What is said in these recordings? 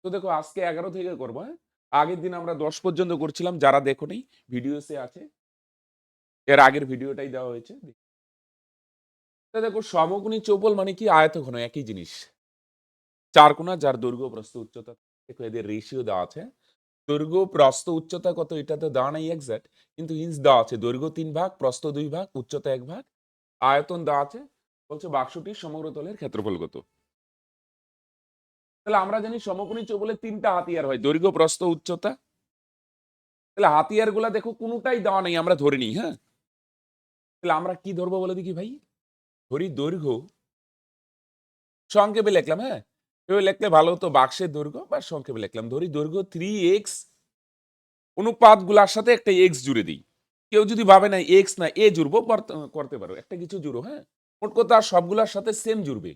তো দেখো আজকে 11 থেকে করবো, হ্যাঁ? আগের দিন আমরা 10 পর্যন্ত করছিলাম, যারা দেখোনি ভিডিওসে আছে। এর আগের ভিডিওটাই দেওয়া হয়েছে। তো দেখো সমকোণী চৌবল মানে কি, আয়তঘন একই জিনিস। চার কোণা যার দৈর্ঘ্য প্রস্থ উচ্চতা, দেখো এদের রেশিও দেওয়া আছে। দৈর্ঘ্য প্রস্থ উচ্চতা কত এটা তো দেওয়া নাই এক্সাক্ট, কিন্তু ইঞ্চ দেওয়া আছে। দৈর্ঘ্য 3 ভাগ, প্রস্থ 2 ভাগ, উচ্চতা 1 ভাগ, আয়তন দেওয়া আছে। বলছে বাক্সটির সমগ্র তলের ক্ষেত্রফল কত। তাহলে আমরা জানি সমকোণী চৌবলের 3টা হাতিয়ার হয়, দৈর্ঘ্য প্রস্থ উচ্চতা। তাহলে হাতিয়ার গুলা দেখো কোনোটাই দেওয়া নেই, আমরা ধরে নিই, হ্যাঁ? তাহলে আমরা কি ধরবো বলে দেখি ভাই। ধরি দৈর্ঘ্য, সংক্ষেপে লিখলাম, হ্যাঁ? এভাবে লিখলে ভালো হতো, বাক্সের দৈর্ঘ্য বা সংক্ষেপে লিখলাম। ধরি দৈর্ঘ্য 3x, অনুপাত গুলার সাথে একটা এক্স জুড়ে দিই। কেউ যদি ভাবে না এক্স না এ জুড়বো, করতে পারো, একটা কিছু জুড়ো, হ্যাঁ? মোট কথা সবগুলার সাথে সেম জুড়বে।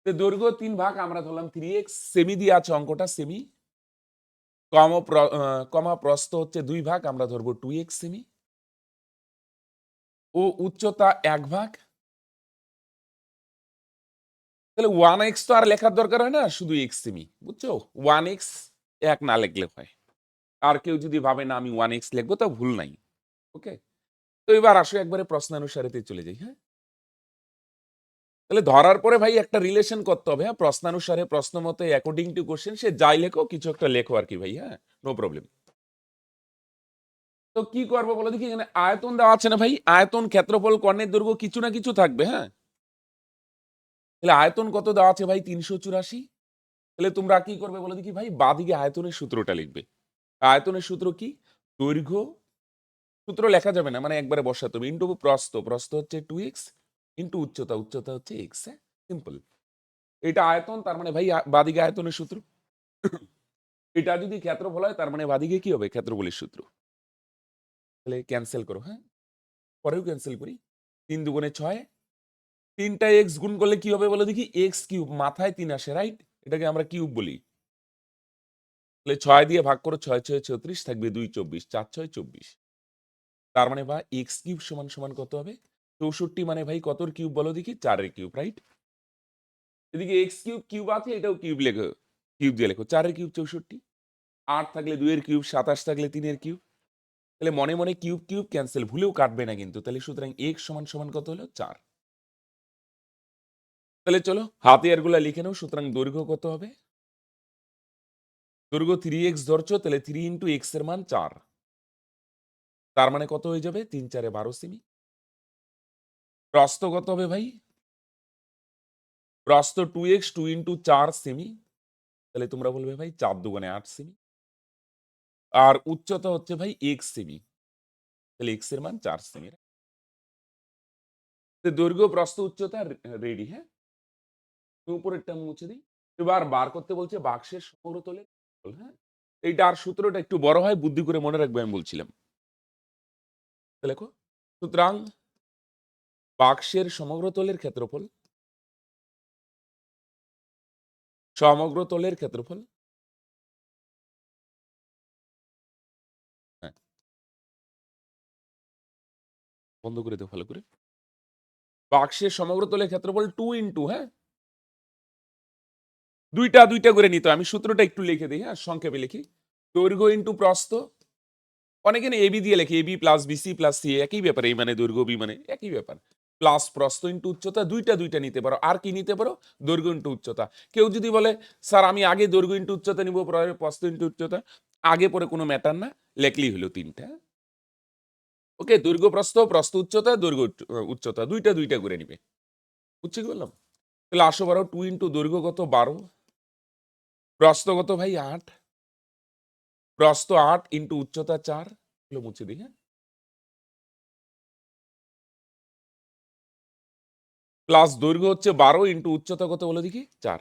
তো দৈর্ঘ্য 3 ভাগ আমরা ধরলাম 3x, সেমি দিয়ে আছে অঙ্কটা, সেমি। কমা প্রস্থ হচ্ছে 2 ভাগ, আমরা ধরবো 2x সেমি। ও উচ্চতা 1 ভাগ। তাহলে 1x তো আর লেখার দরকার হয় না, শুধু x সেমি, বুঝছো? 1x 1 না লিখলে হয়। আর কেউ যদি ভাবে না আমি 1x লিখবো, তো ভুল নাই। ওকে? তো এবার আসো একবারে প্রশ্নানুসারেতে চলে যাই, হ্যাঁ? তাহলে ধরার পরে ভাই একটা রিলেশন করতে হবে, হ্যাঁ? প্রশ্নানুসারে, প্রশ্ন মতে, অ্যাকর্ডিং টু কোশ্চেন, সে যাই লেখো কিছু একটা লেখো আর কি ভাই, হ্যাঁ? No problem. তো কি করবো বলো দেখি, এখানে আয়তন দেওয়া আছে না ভাই, আয়তন, ক্ষেত্রফল, কর্ণের দৈর্ঘ্য কিছু না কিছু থাকবে, হ্যাঁ? তাহলে আয়তন কত দেওয়া আছে ভাই, 384। তাহলে তোমরা কি করবে বলো দেখি ভাই, বাদিকে আয়তনের সূত্রটা লিখবে। আয়তনের সূত্র কি, দৈর্ঘ্য, সূত্র লেখা যাবে না, মানে একবারে বসাতে হবে, ইন্টু প্রস্থ, প্রস্থ হচ্ছে 2x, ইন্টু উচ্চতা, উচ্চতা হচ্ছে x, হ্যাঁ? সিম্পল। এটা আয়তন, তার মানে ভাই বাদিকে আয়তনের সূত্র। এটা যদি ক্ষেত্রফল হয়, তার মানে বাদিকে কি হবে, ক্ষেত্রফলের সূত্র। তাহলে ক্যান্সেল করো, হ্যাঁ? পরেও ক্যান্সেল করি। 3 দুগুণে 6, 3টা এক্স গুণ করলে কি হবে বলো দেখি, এক্স কিউব, মাথায় 3 আসে, রাইট? এটাকে আমরা কিউব বলি। তাহলে 6 দিয়ে ভাগ করো, 6 6 36, থাকবে 2 24, 4 6 24। তার মানে বা এক্স কিউব সমান সমান কত হবে, 64। মানে ভাই কতর কিউব বলো দেখি, 4-এর কিউব, রাইট? এদিকে এক্স কিউব কিউব আছে, এটাও কিউব লেখো, কিউব দিয়ে লেখো, 4-এর কিউব 64, 8 থাকলে 2-এর কিউব, 27 থাকলে 3-এর কিউব। তাহলে মনে মনে কিউব কিউব ক্যান্সেল, ভুলেও কাটবে না কিন্তু। তাহলে সুতরাং এক্স সমান সমান কত হলো, 4। তাহলে চলো হাতিয়ার গুলা লিখে নাও। সুতরাং দৈর্ঘ্য কত হবে, দৈর্ঘ্য 3x ধরছো, তাহলে 3 ইন্টু এক্স এর মান 4। তার মানে কত হয়ে যাবে, 3 4 12 সেমি। প্রস্থ কত হবে ভাই, প্রস্থ 2x, 2 ইন্টু 4 সেমি। তাহলে তোমরা বলবে ভাই 4 দুগুণে 8 সেমি। আর উচ্চতা হচ্ছে ভাই x সেমি, তাহলে x এর মান 4 সেমি। তো দৈর্ঘ্য, প্রস্থ, উচ্চতা রেডি, হ্যাঁ? তো উপরেরটা আমি মুছে দিই। এবার বার করতে বলছে বাক্সের সমগ্র তলে, হ্যাঁ? এইটার সূত্রটা একটু বড় হয়, বুদ্ধি করে মনে রাখবে, আমি বলছিলাম। তো লেখো, সুতরাং বাক্সের সমগ্র তলের ক্ষেত্রফল, সমগ্র তলের ক্ষেত্রফল, হ্যাঁ, বন্ধ করে দাও ভালো করে। বাক্সের সমগ্র তলের ক্ষেত্রফল 2 ইন্টু, হ্যাঁ, দুইটা দুইটা করে নিতে হয়। আমি সূত্রটা একটু লিখে দিই, হ্যাঁ, সংক্ষেপে লিখি। দৈর্ঘ্য ইন্টু প্রস্থ, অনেকে না এবি দিয়ে লেখে, A B plus B C plus C, একই ব্যাপার, এই মানে দৈর্ঘ্য, বি মানে একই ব্যাপার। প্লাস প্রস্থ ইন্টু উচ্চতা, দুইটা দুইটা নিতে পারো। আর কি নিতে পারো, দৈর্ঘ্য ইন্টু উচ্চতা। কেউ যদি বলে স্যার আমি আগে দৈর্ঘ্য ইন্টু উচ্চতা নিব, পরে প্রস্থ ইন্টু উচ্চতা, আগে পরে কোনো ম্যাটার না, লেখলেই হলো 3টা। ওকে, দৈর্ঘ্য প্রস্থ, প্রস্থ উচ্চতা, দৈর্ঘ্য উচ্চতা, দুইটা দুইটা করে নিবে। বুঝছি কি বললাম? তাহলে আসো বারো, 2 ইন্টু দৈর্ঘ্য কত, 12, প্রস্থ কত ভাই 8, প্রস্থ 8 ইন্টু উচ্চতা 4, এগুলো মুছে দিই, হ্যাঁ? প্লাস দৈর্ঘ্য হচ্ছে 12 ইন্টু উচ্চতা কত বলে দেখি, 4।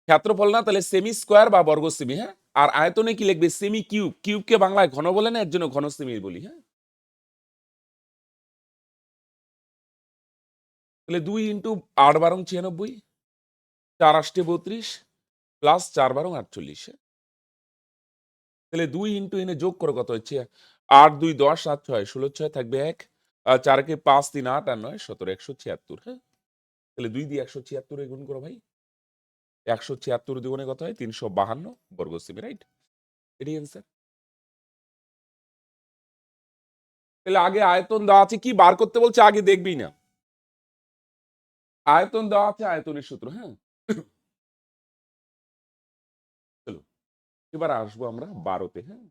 ক্ষেত্রফল না, তাহলে সেমি স্কোয়ার বা বর্গ সেমি, হ্যাঁ? আর আয়তনে কি লিখবে, সেমি কিউব। কিউবকে বাংলায় ঘন বলে না, এর জন্য ঘন সেমি বলি, হ্যাঁ? তাহলে 2 ইন্টু 8 বারং 96, 4 8 32, প্লাস 4 বারং 48। তাহলে 2 ইন্টু এনে যোগ করে কত হচ্ছে, 8 2 10, 7 6 16, 6 থাকবে 1, 4 কে 5 3 8 আর 9 17, 176, হ্যাঁ? তাহলে 2 দিয়ে 176 গুণ করো ভাই। 176 দ্বিগুণে কত হয়? 352 বর্গ সেমি, রাইট? এটাই অ্যান্সার। তাহলে আগে আয়তন দেওয়া আছে, কি বার করতে বলছে আগে দেখবি না। আয়তন দেওয়া আছে, আয়তনের সূত্র, হ্যাঁ। চলো এবার আসবো আমরা 12তে, হ্যাঁ।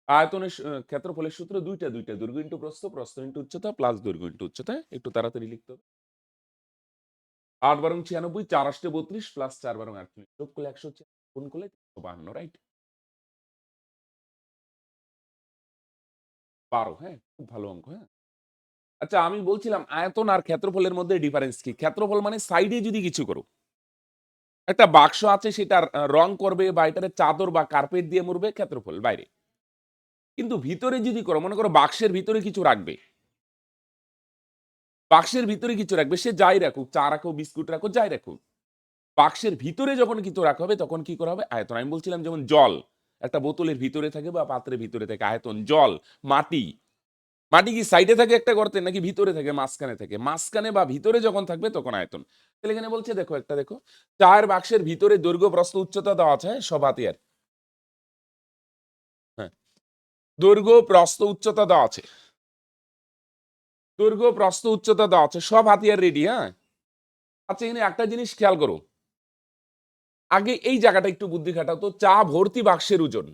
আয়তনের ক্ষেত্রফলের সূত্র দুইটা, দৈর্ঘ্য ইন্টু প্রস্থ, প্রস্থ ইন্টু উচ্চতা প্লাস দৈর্ঘ্য ইন্টু উচ্চতা। একটু তাড়াতাড়ি লিখতে হবে। 8 বারং 96, 4 8 32 প্লাস 4 বারং 48, যোগ করলে 100, গুণ করলে 352, রাইট? 12, হ্যাঁ, খুব ভালো অঙ্ক, হ্যাঁ। আচ্ছা আমি বলছিলাম আয়তন আর ক্ষেত্রফলের মধ্যে ডিফারেন্স কি? ক্ষেত্রফল মানে সাইডে যদি কিছু করো, একটা বাক্স আছে সেটার রং করবে বা এটার চাদর বা কার্পেট দিয়ে মুড়বে, ক্ষেত্রফল বাইরে। কিন্তু ভিতরে যদি করো, মনে করো বাক্সের ভিতরে কিছু রাখবে, বাক্সের ভিতরে কিছু রাখবে, সে যাই রাখুক, চা রাখো, বিস্কুট রাখো, যাই রাখুক, বাক্সের ভিতরে যখন কিছু রাখা হবে তখন কি করা হবে? আয়তন। আমি বলছিলাম যেমন জল একটা বোতলের ভিতরে থাকে বা পাত্রের ভিতরে থাকে, আয়তন। জল, মাটি, মাটি কি সাইডে থাকে একটা গর্তে নাকি ভিতরে থাকে? মাঝখানে থাকে। মাঝখানে বা ভিতরে যখন থাকবে তখন আয়তন। তাহলে এখানে বলছে দেখো, একটা দেখো, চায়ের বাক্সের ভিতরে দৈর্ঘ্য প্রস্থ উচ্চতা দেওয়া আছে, হ্যাঁ, সব হাতিয়ার, হ্যাঁ। দৈর্ঘ্য প্রস্থ উচ্চতা দেওয়া আছে, দৈর্ঘ্য প্রস্থ উচ্চতা দেওয়া আছে, সব হাতিয়ার রেডি, হ্যাঁ। আচ্ছা এখানে একটা জিনিস খেয়াল করো, আগে এই জায়গাটা একটু বুদ্ধি খাটাও তো। চা ভর্তি বাক্সের ওজন,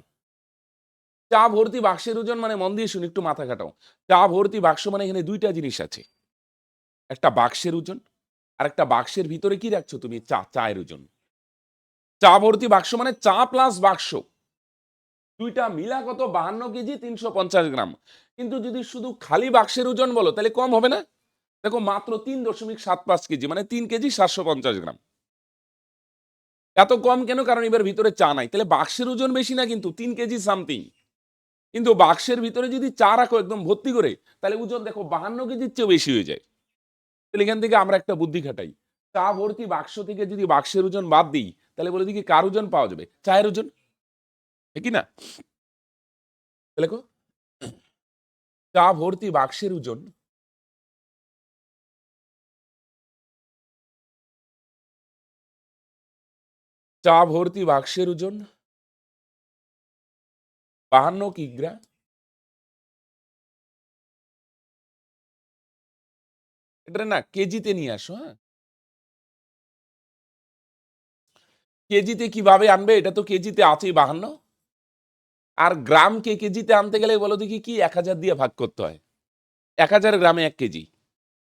চা ভর্তি বাক্সের ওজন মানে, মন দিয়ে শুনি, একটু মাথা খাটাও। চা ভর্তি বাক্স মানে এখানে দুইটা জিনিস আছে, একটা বাক্সের ওজন আর একটা বাক্সের ভিতরে কি রাখছো তুমি? চা, চায়ের ওজন। চা ভর্তি বাক্স মানে চা প্লাস বাক্স, দুইটা মিলা কত? 52 কেজি 350 গ্রাম। কিন্তু যদি শুধু খালি বাক্সের ওজন বলো তাহলে কম হবে না? দেখো মাত্র 3.75 কেজি, মানে 3 কেজি 750 গ্রাম। এত কম কেন? কারণ এবার ভিতরে চা নাই, তাহলে বাক্সের ওজন বেশি না কিন্তু 3 কেজি সামথিং। কিন্তু বাক্সের ভিতরে যদি চা রাখো একদম ভর্তি করে, তাহলে ওজন দেখো 52 কেজির চেয়েও বেশি হয়ে যায়। তাহলে এখান থেকে আমরা একটা বুদ্ধি খাটাই, চা ভর্তি বাক্স থেকে যদি বাক্সের ওজন বাদ দিই, তাহলে বলে দিই কি কার ওজন পাওয়া যাবে? চায়ের ওজন, কি না? দেখো, চা ভর্তি বাক্সের ওজন, চা ভর্তি বাক্সের ওজন 52 কিগ্রা। এটা না কেজিতে নিয়ে আসো, হ্যাঁ। কেজিতে কিভাবে আনবে? এটা তো কেজিতে আছেই 52। আর গ্রামকে কেজিতে আনতে গেলে বলো দেখি কি 1000 দিয়ে ভাগ করতে হয়। 1000 গ্রামে 1 কেজি।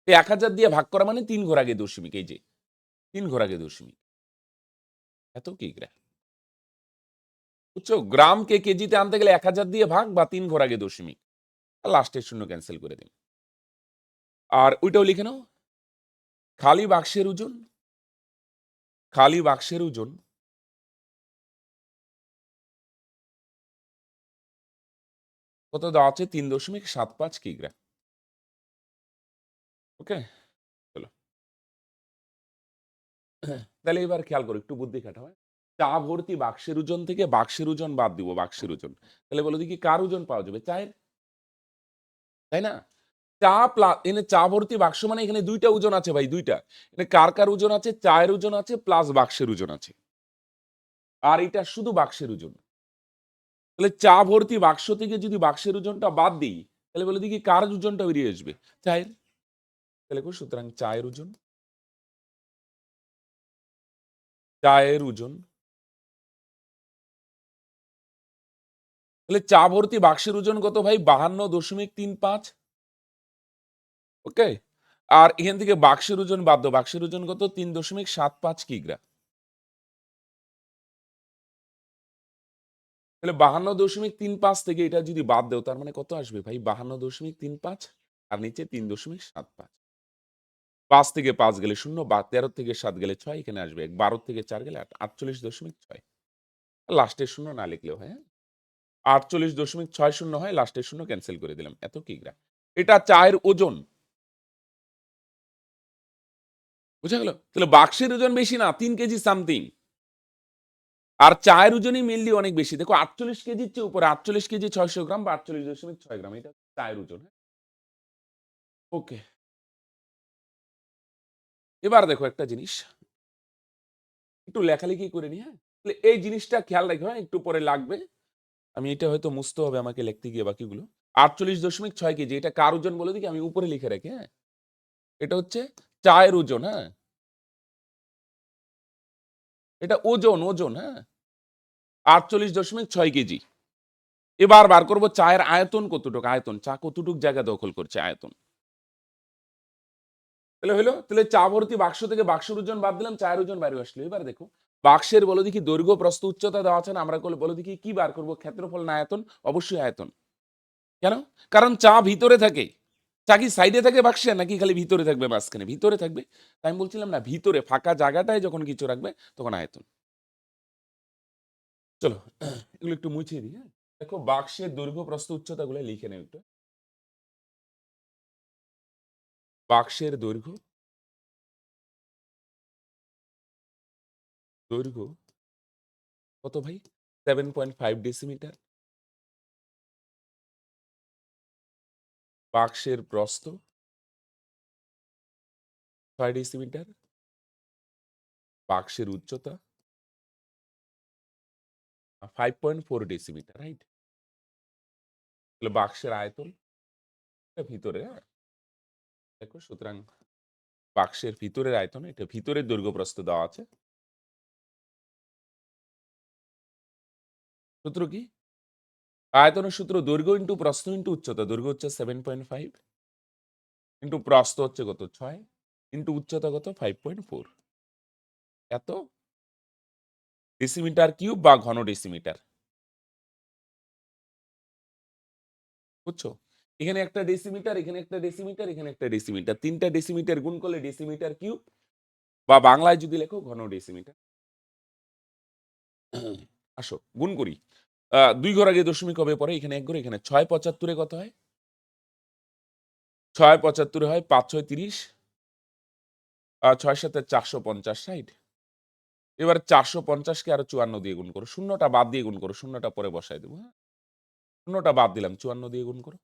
1000 দিয়ে ভাগ করা মানে 3 ঘর আগে দশমিক, এই যে 3 ঘর আগে দশমিক, এত কিগ্রা। বুঝছো? গ্রামকে কেজিতে আনতে গেলে 1000 দিয়ে ভাগ বা 3 ঘর আগে দশমিক, আর লাস্টের শূন্য ক্যান্সেল করে দিন। আর ওইটাও লিখে নাও, খালি বাক্সের ওজন, খালি বাক্সের ওজন কত দেওয়া আছে? 3.75 কিগ্রা। ওকে, চলো। তাহলে এবার খেয়াল করো, একটু বুদ্ধি খাটাও, হয়। চা ভর্তি বাক্সের ওজন থেকে বাক্সের ওজন বাদ দিব, বাক্সের ওজন। তাহলে বলো দেখি কার ওজন পাওয়া যাবে? চায়ের, তাই না? চা প্লাস, এখানে চা ভর্তি বাক্স মানে এখানে দুইটা ওজন আছে ভাই, দুইটা। এখানে কার কার ওজন আছে? চায়ের ওজন আছে প্লাস বাক্সের ওজন আছে, আর এটা শুধু বাক্সের ওজন। তাহলে চা ভর্তি বাক্স থেকে যদি বাক্সের ওজনটা বাদ দিই, তাহলে বলে দেখি কার ওজনটা বেরিয়ে আসবে? চায়ের। তাহলে সুতরাং চায়ের ওজন, চায়ের ওজন, তাহলে চা ভর্তি বাক্সের ওজন কত ভাই? 52.35। ওকে, আর এখান থেকে বাক্সের ওজন বাদ দাও, বাক্সের ওজন কত? 3.75 কিগ্রা। তাহলে 52.35 থেকে এটা যদি বাদ দাও, তার মানে কত আসবে ভাই? 52.35 আর নিচে 3.75। 5 থেকে 5 গেলে 0, বা 13 থেকে 7 গেলে 6, এখানে আসবে 12 থেকে 4 গেলে 8, 48.6। লাস্টের শূন্য না লিখলেও হয়, হ্যাঁ। 48.60 হয়, লাস্টের শূন্য ক্যান্সেল করে দিলাম, এত কিগ্রা। এটা চায়ের ওজন, বুঝা গেল? তাহলে বাক্সের ওজন বেশি না, 3 কেজি সামথিং। আর চায়ের ওজনই মেনলি অনেক বেশি, দেখো 48 কেজির চেয়ে উপরে, 48 কেজি 600 গ্রাম বা 48.6 গ্রাম, এটা চায়ের ওজন, হ্যাঁ। ওকে। এবার দেখো একটা জিনিস, একটু লেখালেখি করে নি, হ্যাঁ? তাহলে এই জিনিসটা খেয়াল রাখো, হ্যাঁ? একটু পরে লাগবে। আমি এটা হয়তো মুছতে হবে আমাকে লিখতে গিয়ে বাকিগুলো। ৪৮.৬ কেজি। এটা কার ওজন বলে দেখি? আমি উপরে লিখে রাখি, হ্যাঁ? এটা হচ্ছে চায়ের ওজন, হ্যাঁ? এটা ওজন, ওজন, হ্যাঁ? ৪৮.৬ কেজি। এবার বার করব চায়ের আয়তন কতটুক? আয়তন। চা কতটুক জায়গা দখল করছে? আয়তন। তাহলে হইলো? তাহলে চা ভর্তি বাক্স থেকে বাক্সের ওজন বাদ দিলাম, চায়ের ওজন বাইরে আসলো। এবার দেখো, বাক্সের বলো দেখি দৈর্ঘ্য, প্রস্থ, উচ্চতা দেওয়া আছে না? আমরা বলো দেখি কি বার করব? ক্ষেত্রফল না আয়তন? অবশ্যই আয়তন। কেন? কারণ চা ভিতরে থাকে। চা কি সাইডে থাকে বাক্সে, নাকি খালি ভিতরে থাকবে মাঝখানে? ভিতরে থাকবে। তাই আমি বলছিলাম না, ভিতরে ফাঁকা জায়গাটায় যখন কিছু রাখবে তখন আয়তন। চলো এগুলো একটু মুছিয়ে দিই, হ্যাঁ? দেখো বাক্সের দৈর্ঘ্য, প্রস্থ, উচ্চতাগুলো লিখে নেও একটু। বাক্সের দৈর্ঘ্য, দৈর্ঘ্য কত ভাই? 7.5 ডেসিমিটার। বাক্সের প্রস্থ 6 ডেসিমিটার। বাক্সের উচ্চতা 5.4 ডেসিমিটার, রাইট? তাহলে বাক্সের আয়তন এটা ভিতরে, হ্যাঁ? দেখো সুতরাং বাক্সের ভিতরের আয়তন, এটা ভিতরের দৈর্ঘ্য প্রস্থ দেওয়া আছে। সূত্র কি? আয়তনের সূত্র দৈর্ঘ্য ইন্টু প্রস্থ ইন্টু উচ্চতা। দৈর্ঘ্য হচ্ছে 7.5 ইন্টু প্রস্থ হচ্ছে কত? 6 ইন্টু উচ্চতা কত? 5.4। এত ডেসিমিটার কিউব বা ঘন ডেসিমিটার। বুঝছো? এখানে একটা ডেসিমিটার, এখানে একটা ডেসিমিটার, এখানে একটা ডেসিমিটার। ৩টা ডেসিমিটার গুণ করলে ডেসিমিটার কিউব, বা বাংলায় যদি লেখো ঘন ডেসিমিটার। আসো গুণ করি। ২ ঘর আগে দশমিক হবে পরে, এখানে ১ ঘর, এখানে ৬ কত হয়? ৬ হয় ৫ ৬ ৩০, ৬ ৭ ৪৫০, রাইট? এবার ৪৫০ কে আরো ৫৪ দিয়ে গুণ করো। শূন্যটা বাদ দিয়ে গুণ করো। শূন্যটা পরে বসায় দেবো, হ্যাঁ? শূন্যটা বাদ দিলাম, ৫৪ দিয়ে গুণ করো।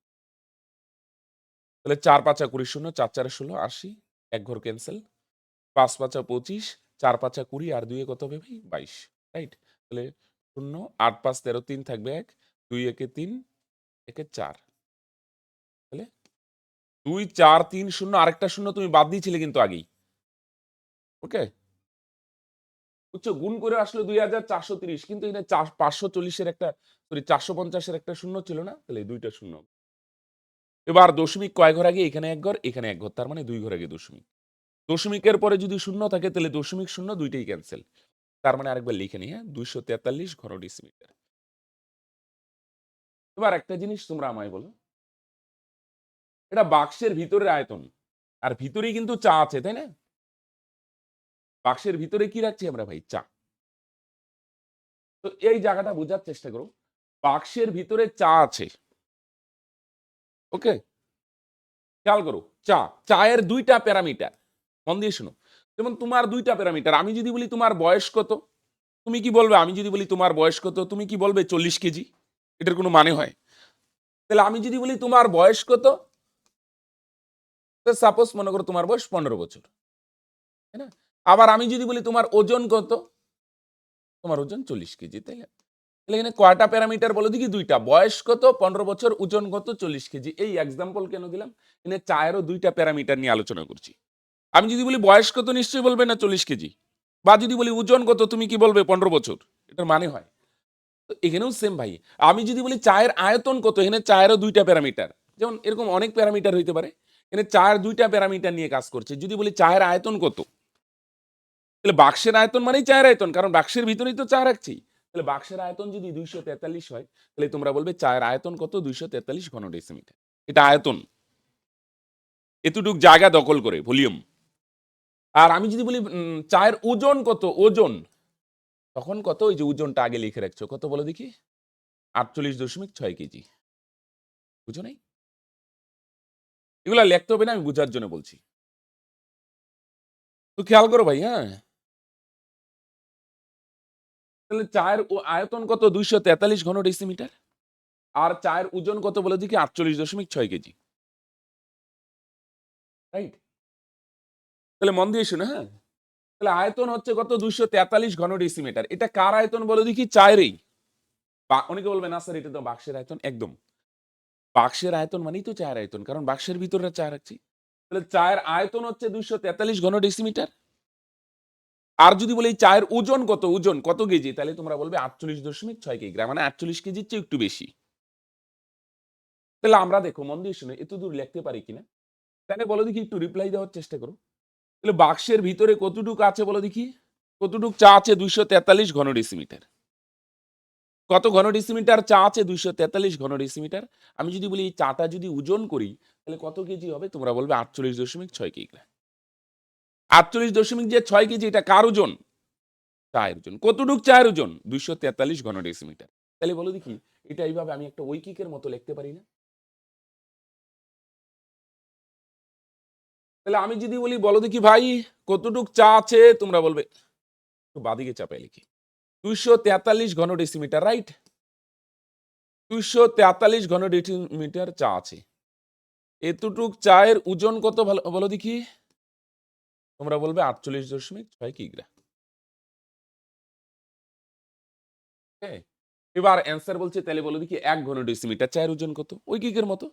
তাহলে ৪ ৫ ২০, ৪ ৪ ১৬, ৮০, ১ ঘর ক্যান্সেল। ৫ ৫ ২৫, ৪ ৫ ২০, আর ২ কত হবে ভাই? ২২, রাইট? তাহলে ০, ৮ ৫ ১৩, ৩ থাকবে ১, ২ একে ৩, একে ৪। তাহলে ২ ৪ ৩ ০, আরেকটা শূন্য তুমি বাদ দিয়েছিলে কিন্তু আগেই। ওকে? বুঝছো? গুণ করে আসলো ২৪৩০, কিন্তু এখানে ৫৪০ এর একটা, সরি ৪৫০ এর একটা শূন্য ছিল না? তাহলে এই ২টা শূন্য। এবার দশমিক কয় ঘর আগে? এখানে ১ ঘর, এখানে ১ ঘর, তার মানে ২ ঘর আগে দশমিক। দশমিকের পরে যদি শূন্য থাকে তাহলে দশমিক শূন্য দুইটাই ক্যান্সেল। তার মানে আরেকবার লিখে নিই, হ্যাঁ? ২৪৩ ঘন ডেসিমিটার। এবার একটা জিনিস তোমরা আমায় বলো, এটা বাক্সের ভিতরের আয়তন, আর ভিতরেই কিন্তু চা আছে, তাই না? বাক্সের ভিতরে কি রাখছি আমরা ভাই? চা। তো এই জায়গাটা বোঝার চেষ্টা করো। বাক্সের ভিতরে চা আছে। ওকে? খেয়াল করো। চা, চায়ের ২ টা প্যারামিটার। মন দিয়ে শোনো। যেমন তোমার ২ টা প্যারামিটার। আমি যদি বলি তোমার বয়স কত? তুমি কি বলবে? আমি যদি বলি তোমার বয়স কত? তুমি কি বলবে? ৪০ কেজি। এটার কোনো মানে হয়? তাহলে আমি যদি বলি তোমার বয়স কত? তো সাপোজ মনে করো তোমার বয়স ১৫ বছর। তাই না? আবার আমি যদি বলি তোমার ওজন কত? তোমার ওজন ৪০ কেজি, তাই না? তাহলে এখানে কয়টা প্যারামিটার বলো দেখি? ২ টা। বয়স কত? ১৫ বছর, ওজন কত? ৪০ কেজি। এই এক্সাম্পল কেন দিলাম? এখানে চায়েরও ২ টা প্যারামিটার নিয়ে আলোচনা করছি। আমি যদি বলি বয়স কত, নিশ্চয়ই বলবে না ৪০ কেজি। বা যদি বলি ওজন কত, তুমি কি বলবে? ১৫ বছর। এটার মানে হয়। তো এখানেও সেম ভাই। আমি যদি বলি চায়ের আয়তন কত, এখানে চায়েরও ২ টা প্যারামিটার। যেমন এরকম অনেক প্যারামিটার হইতে পারে। এখানে চায়ের ২ টা প্যারামিটার নিয়ে কাজ করছে। যদি বলি চায়ের আয়তন কত? তাহলে বাক্সের আয়তন মানেই চায়ের আয়তন, কারণ বাক্সের ভিতরেই তো চা রাখছি। তাহলে বাক্সের আয়তন যদি ২৪৩ হয়, তাহলে তোমরা বলবে চায়ের আয়তন কত? ২৪৩ ঘন ডেসিমিটার। এটা আয়তন। এতটুক জায়গা দখল করে, ভলিউম। আর আমি যদি বলি চায়ের ওজন কত? ওজন। তখন কত? ওই যে ওজনটা আগে লিখে রাখছো। কত বলো দেখি? ৪৮.৬ কেজি। বুঝো নাই? এগুলা লিখতে হবে না, আমি বুঝার জন্য বলছি। তো খেয়াল করো ভাই, হ্যাঁ? তাহলে চায়ের আয়তন কত? ২৪৩ ঘন ডেসিমিটার। আর চায়ের ওজন কত বলো দেখি? ৪৮.৬ কেজি। রাইট? তাহলে মন দিয়ে শুনে, হ্যাঁ, তাহলে আয়তন হচ্ছে কত 243 ঘন ডেসিমিটার। এটা কার আয়তন বলো দেখি? চায়েরই। অনেকে বলবে না স্যার এটা তো বাক্সের আয়তন। একদম বাক্সের আয়তন মানেই তো চায়ের আয়তন, কারণ বাক্সের ভিতরে চা রাখছি। তাহলে চায়ের আয়তন হচ্ছে 243 ঘন ডেসিমিটার। আর যদি বলি এই চায়ের ওজন কত, ওজন কত কেজি, তাহলে তোমরা বলবে 48.6 কিগ্রা, মানে 48 কেজির চেয়ে একটু বেশি। তাহলে আমরা দেখো মন দিয়ে শুনে এত দূর লিখতে পারি কিনা, তাহলে বলো দেখি, একটু রিপ্লাই দেওয়ার চেষ্টা করো। তাহলে বাক্সের ভিতরে কতটুকু আছে বলো দেখি? কতটুকু চা আছে? 243 ঘন ডেসিমিটার। কত ঘন ডেসিমিটার চা আছে? 243 ঘন ডেসিমিটার। আমি যদি বলি এই চাটা যদি ওজন করি, তাহলে কত কেজি হবে? তোমরা বলবে 48.6 কিগ্রা। 48.6 কেজি, এটা কার ওজন? চায়ের ওজন। কতটুক চায়ের ওজন? 243 ঘন ডেসিমিটার। তাহলে বলো দেখি, এটা এইভাবে আমি একটা ঐকিকের মতো লিখতে পারি না? তাহলে আমি যদি বলি বলো দেখি ভাই কতটুক চা আছে, তোমরা বলবে, একটু বাদিকে চাপাই লিখি, 243 ঘন ডেসিমিটার, রাইট? 243 ঘন ডেসিমিটার চা আছে। এতটুক চায়ের ওজন কত ভালো বলো দেখি? তোমরা বলবে 48.6 কিগ্রা। হ্যাঁ, এবার অ্যান্সার বলছে, তাহলে বলো দেখি 1 ঘন ডেসিমিটার চায়ের ওজন কত? ঐকিকের মতো।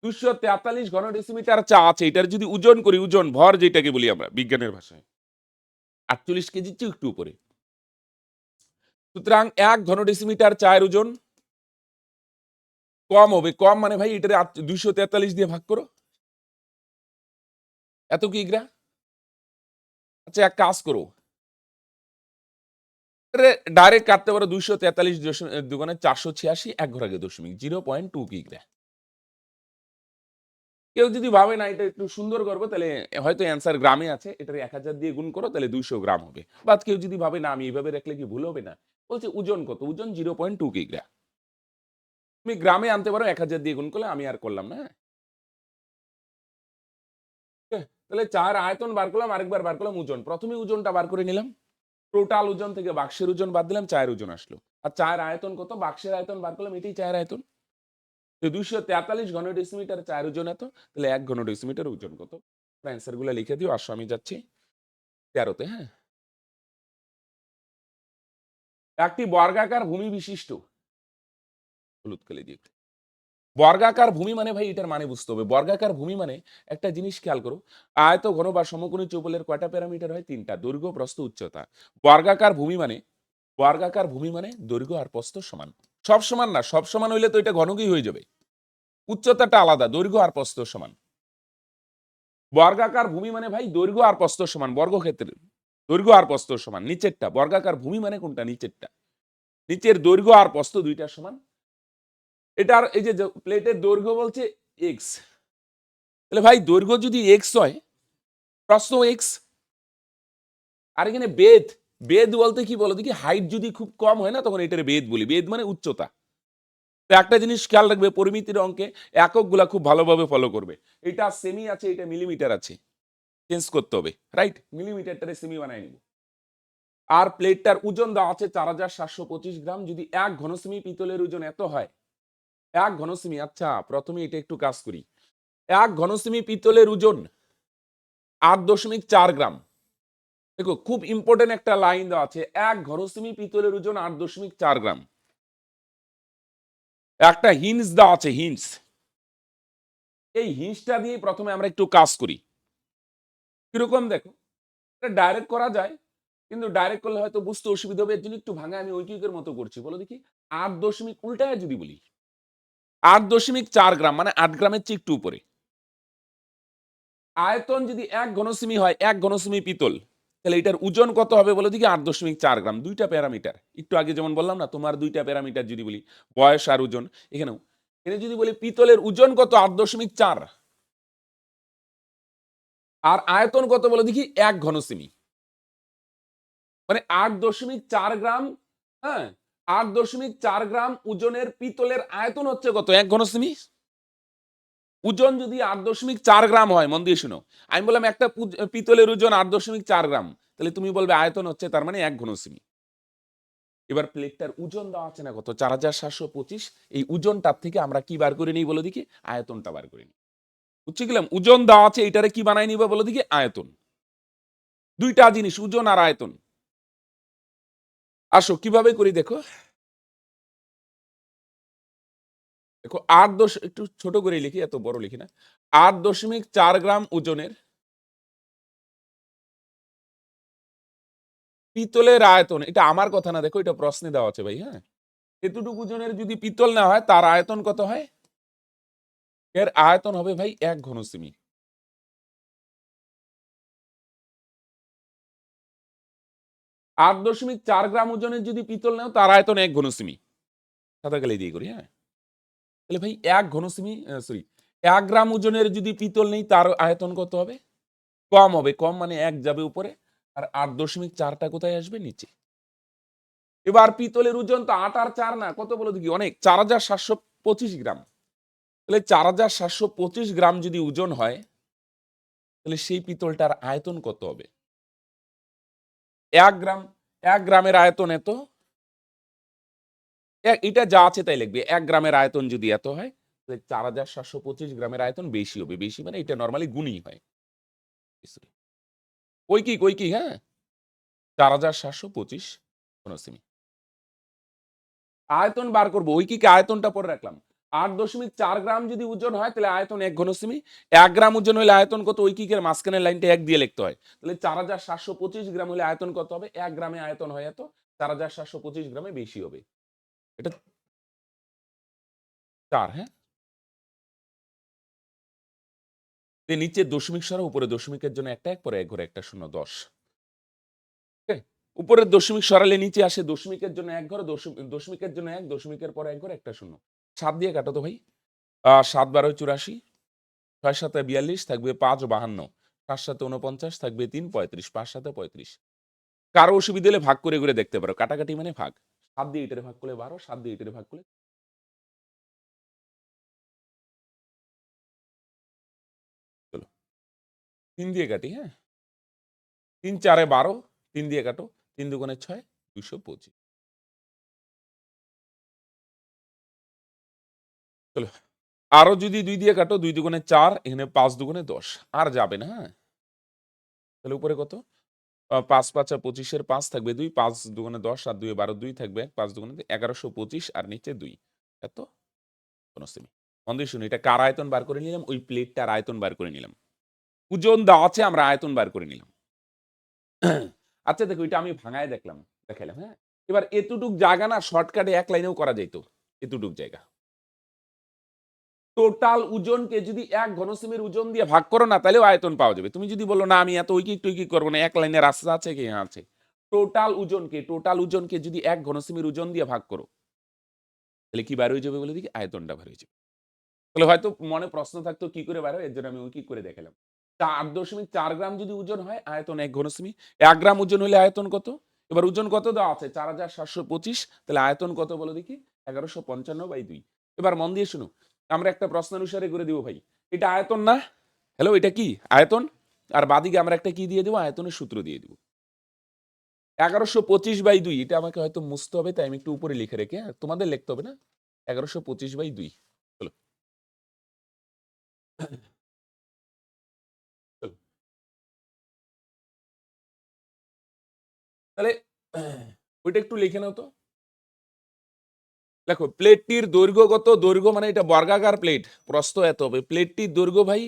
243 ঘন ডেসিমিটার চা আছে, এটার যদি ওজন করি, ওজন ভর যেটাকে বলি আমরা বিজ্ঞানের ভাষায়, 48 কেজির চেয়ে একটু উপরে। সুতরাং 1 ঘন ডেসিমিটার চায়ের ওজন কম হবে। কম মানে ভাই এটারে 243 দিয়ে ভাগ করো, এত কিগ্রা। আচ্ছা এক কাজ করো, ডাইরেক্ট কাটতে পারো, 243 দুগুণে 486, 1 ঘরে 0.2 কিগ্রা। কেউ যদি ভাবে না এটা একটু সুন্দর করবো, তাহলে হয়তো অ্যান্সার গ্রামে আছে, এটার 1000 দিয়ে গুণ করো, তাহলে 200 গ্রাম হবে। বা কেউ যদি ভাবে না আমি এইভাবে রাখলে কি ভুল হবে না, বলছে ওজন কত? ওজন 0.2 কিগ্রা। তুমি গ্রামে আনতে পারো, 1000 দিয়ে গুণ করলে, আমি আর করলাম না। হ্যাঁ, তাহলে চার আয়তন বার করলাম, আরেকবার বার করলাম ওজন। প্রথমে ওজনটা বার করে নিলাম, টোটাল ওজন থেকে বাক্সের ওজন বাদ দিলাম, চায়ের ওজন আসলো। আর চায়ের আয়তন কত? বাক্সের আয়তন বার করলাম, এটাই চায়ের আয়তন। 243 ঘন ডেসিমিটার চায়ের ওজন এত, তাহলে 1 ঘন ডেসিমিটার ওজন কত? অ্যান্সার গুলো লিখে দিও। আসো আমি যাচ্ছি 13তে। হ্যাঁ, একটি বর্গাকার ভূমি বিশিষ্ট, হলুদ কালি দিয়ে, বর্গাকার ভূমি মানে ভাই এটার মানে বুঝতে হবে। বর্গাকার ভূমি মানে একটা জিনিস খেয়াল করো, আয়ত ঘন বা সমকোণী চৌবলের কয়টা প্যারামিটার হয়? 3টা, দৈর্ঘ্য, প্রস্থ, উচ্চতা। বর্গাকার ভূমি মানে, বর্গাকার ভূমি মানে দৈর্ঘ্য আর প্রস্থ সমান। সব সমান না, সব সমান হইলে তো এটা ঘনকই হয়ে যাবে। উচ্চতাটা আলাদা, দৈর্ঘ্য আর প্রস্থ সমান। বর্গাকার ভূমি মানে ভাই দৈর্ঘ্য আর প্রস্থ সমান, বর্গক্ষেত্রে দৈর্ঘ্য আর প্রস্থ সমান। নিচেরটা বর্গাকার ভূমি মানে কোনটা? নিচেরটা। নিচের দৈর্ঘ্য আর প্রস্থ দুইটা সমান। এটার এই যে প্লেটের দৈর্ঘ্য বলছে এক্স, তাহলে ভাই দৈর্ঘ্য যদি এক্স হয়, প্রস্থ এক্স। আর এখানে বেদ, বেদ বলতে কি বলো দেখি? হাইট যদি খুব কম হয় না, তখন এটার বেদ বলি। বেদ মানে উচ্চতা। তো একটা জিনিস খেয়াল রাখবে, পরিমিতির অঙ্কে এককগুলা খুব ভালোভাবে ফলো করবে। এটা সেমি আছে, এটা মিলিমিটার আছে, চেঞ্জ করতে হবে, রাইট? মিলিমিটারটারে সেমি বানাই নিব। আর প্লেটটার ওজন দেওয়া আছে 4725 গ্রাম। যদি 1 ঘন সেমি পিতলের ওজন এত হয়, 1 ঘন সেমি, আচ্ছা প্রথমে এটা একটু কাজ করি। 1 ঘন সেমি পিতলের ওজন 8.4 গ্রাম। দেখো খুব ইম্পর্টেন্ট একটা লাইন দেওয়া আছে, 1 ঘন সেমি পিতলের ওজন 8.4 গ্রাম। একটা হিন্স দেওয়া আছে, হিন্স। এই হিন্সটা দিয়ে প্রথমে আমরা একটু কাজ করি। কিরকম দেখো, এটা ডাইরেক্ট করা যায়, কিন্তু ডাইরেক্ট করলে হয়তো বুঝতে অসুবিধা হবে, এর জন্য একটু ভাঙা আমি ঐকিকের মতো করছি। বলো দেখি, 8 দশমিক উল্টায় যদি বলি, 8.4 গ্রাম মানে 8 গ্রামের চেয়ে একটু উপরে। আয়তন যদি 1 ঘন সেমি হয়, 1 ঘন সেমি পিতল, তাহলে এটার ওজন কত হবে বলো দেখি? 8.4 গ্রাম। দুইটা প্যারামিটার, একটু আগে যেমন বললাম না, তোমার দুইটা প্যারামিটার যদি বলি, বয়স আর ওজন, এখানেও এখানে যদি বলি পিতলের ওজন কত? 8.4। আর আয়তন কত বলো দেখি? 1 ঘন সেমি, মানে 8.4 গ্রাম। হ্যাঁ, 8.4 গ্রাম ওজনের পিতলের আয়তন হচ্ছে কত? 1 ঘন সেমি। ওজন যদি 8.4 গ্রাম হয়, মন দিয়ে শুনো, আমি বললাম একটা পিতলের ওজন 8.4 গ্রাম, তাহলে তুমি বলবে আয়তন হচ্ছে তার মানে 1 ঘন সেমি। এবার প্লেটটার ওজন দেওয়া আছে না কত? 4725। এই ওজনটার থেকে আমরা কি বার করে নিই বলো দেখি? আয়তনটা বার করে নিই। বুঝছি গেলাম? ওজন দেওয়া আছে, এটারে কি বানাই নিবা বলো দেখি? আয়তন। দুইটা জিনিস, ওজন আর আয়তন। আসো কিভাবে করি দেখো। দেখো একটু ছোট করে লিখি, এত বড় লিখি না। 8.4 গ্রাম ওজনের পিতলের আয়তন, এটা আমার কথা না, দেখো এটা প্রশ্নে দেওয়া আছে ভাই, হ্যাঁ। এতটুকু ওজনের যদি পিতল না হয়, তার আয়তন কত হয়? এর আয়তন হবে ভাই 1 ঘন সেমি। 8.4 গ্রাম ওজনের যদি পিতল নাও, তার আয়তন 1 ঘন সেমি। সাদা কালি দিয়ে করি, হ্যাঁ। তাহলে ভাই 1 ঘন সেমি, সরি, 1 গ্রাম ওজনের যদি পিতল নেই, তার আয়তন কত হবে? কম হবে, কম মানে 1 যাবে উপরে, আর 8.4টা কোথায় আসবে? নিচে। এবার পিতলের ওজন তো 8 আর 4 না, কত বলো দেখি? অনেক, 4725 গ্রাম। তাহলে 4725 গ্রাম যদি ওজন হয়, তাহলে সেই পিতলটার আয়তন কত হবে? 1 গ্রাম, 1 গ্রামের আয়তন এত, এটা যা আছে তাই লিখবে। 1 গ্রামের আয়তন যদি এত হয়, তাহলে 4725 গ্রামের আয়তন বেশি হবে। বেশি মানে এটা নরমালি গুণই হয়। কৈকিক, হ্যাঁ, 4725 ঘনসেমি। আয়তন বার করবো, ঐকিকে আয়তনটা পরে রাখলাম। 8.4 গ্রাম যদি ওজন হয়, তাহলে আয়তন 1 ঘনসেমি। 1 গ্রাম ওজন হলে আয়তন কত? ঐকিকের মাঝখানের লাইনটা 1 দিয়ে লিখতে হয়। তাহলে 4725 গ্রাম হলে আয়তন কত হবে? 1 গ্রামে আয়তন হয় এত, 4725 গ্রামে বেশি হবে। এটা 4, হ্যাঁ। নিচে দশমিক সরা, উপরে দশমিকের জন্য একটা 1, পরে 1 ঘরে একটা 0, 10। উপরের দশমিক সরালে নিচে আসে দশমিকের জন্য 1 ঘর, দশমিকের জন্য 1, দশমিকের পরে 1 ঘর, একটা 0। 7 দিয়ে কাটো তো ভাই। 7 12 84, 6 7 42, থাকবে 5 52, 7 7 49, থাকবে 3 35, 5 7 35। কারো অসুবিধা হলে ভাগ করে দেখতে পারো, কাটাকাটি মানে ভাগ। 7 দিয়ে এটারে ভাগ করলে 12, 7 দিয়ে এটারে ভাগ করলে, চলো 3 দিয়ে কাটি, হ্যাঁ। 3 4 12, 3 দিয়ে কাটো, 3 দুগুণে 6, 225। চলো আরো যদি 2 দিয়ে কাটো, 2 দুগুণে 4, এখানে 5 দুগুণে 10, আর যাবে না, হ্যাঁ। তাহলে উপরে কত? 5 5 25-এর 5, থাকবে 2, 5 দুগুণে 10, আর 2 12, 2 থাকবে 1, 5 দুগুণে 1125, আর নিচে 2, এত ঘনসেমি। মন দিয়ে শুনি, এটা কার আয়তন বার করে নিলাম? ওই প্লেটটার আয়তন বার করে নিলাম। ওজন দেওয়া আছে, আমরা আয়তন বার করে নিলাম। আচ্ছা দেখো, এটা আমি ভাঙায় দেখাইলাম, হ্যাঁ। এবার এতটুক জায়গা না শর্টকাটে 1 লাইনেও করা যেত। এতটুক জায়গা, টোটাল ওজনকে যদি 1 ঘনসেমির ওজন দিয়ে ভাগ করো না, তাহলেও আয়তন পাওয়া যাবে। তুমি যদি বলো না আমি এত ঐকিক টৈকিক করবো না, 1 লাইনের রাস্তা আছে কি? হ্যাঁ আছে। টোটাল ওজনকে যদি 1 ঘনসেমির ওজন দিয়ে ভাগ করো, তাহলে কি বার হয়ে যাবে বলে দেখি? আয়তনটা বার হয়ে যাবে। তাহলে হয়তো মনে প্রশ্ন থাকতো কি করে বার হয়, এর জন্য আমি ঐকিক করে দেখালাম। 8.4 গ্রাম যদি ওজন হয়, আয়তন 1 ঘনসেমি। 1 গ্রাম ওজন হলে আয়তন কত? এবার ওজন কত দেওয়া আছে? 4725, তাহলে আয়তন কত বলো দেখি? 1155/2। এবার মন দিয়ে শুনো, আমরা একটা প্রশ্নানুসারে করে দিব ভাই। এটা আয়তন না? হ্যালো, এটা কি আয়তন? আর বাদিকে আমরা একটা কি দিয়ে দেবো? আয়তনের সূত্র দিয়ে দিব। 1125/2, এটা আমাকে হয়তো মুছতে হবে, তাই আমি একটু উপরে লিখে রেখে, তোমাদের লিখতে হবে না। 1125/2। চলো চলো তাহলে ওইটা একটু লিখে নাও তো। দেখো প্লেটটির দৈর্ঘ্য কত? দৈর্ঘ্য মানে এটা বর্গাকার প্লেট, প্রস্থ এত হবে। প্লেটটির দৈর্ঘ্য ভাই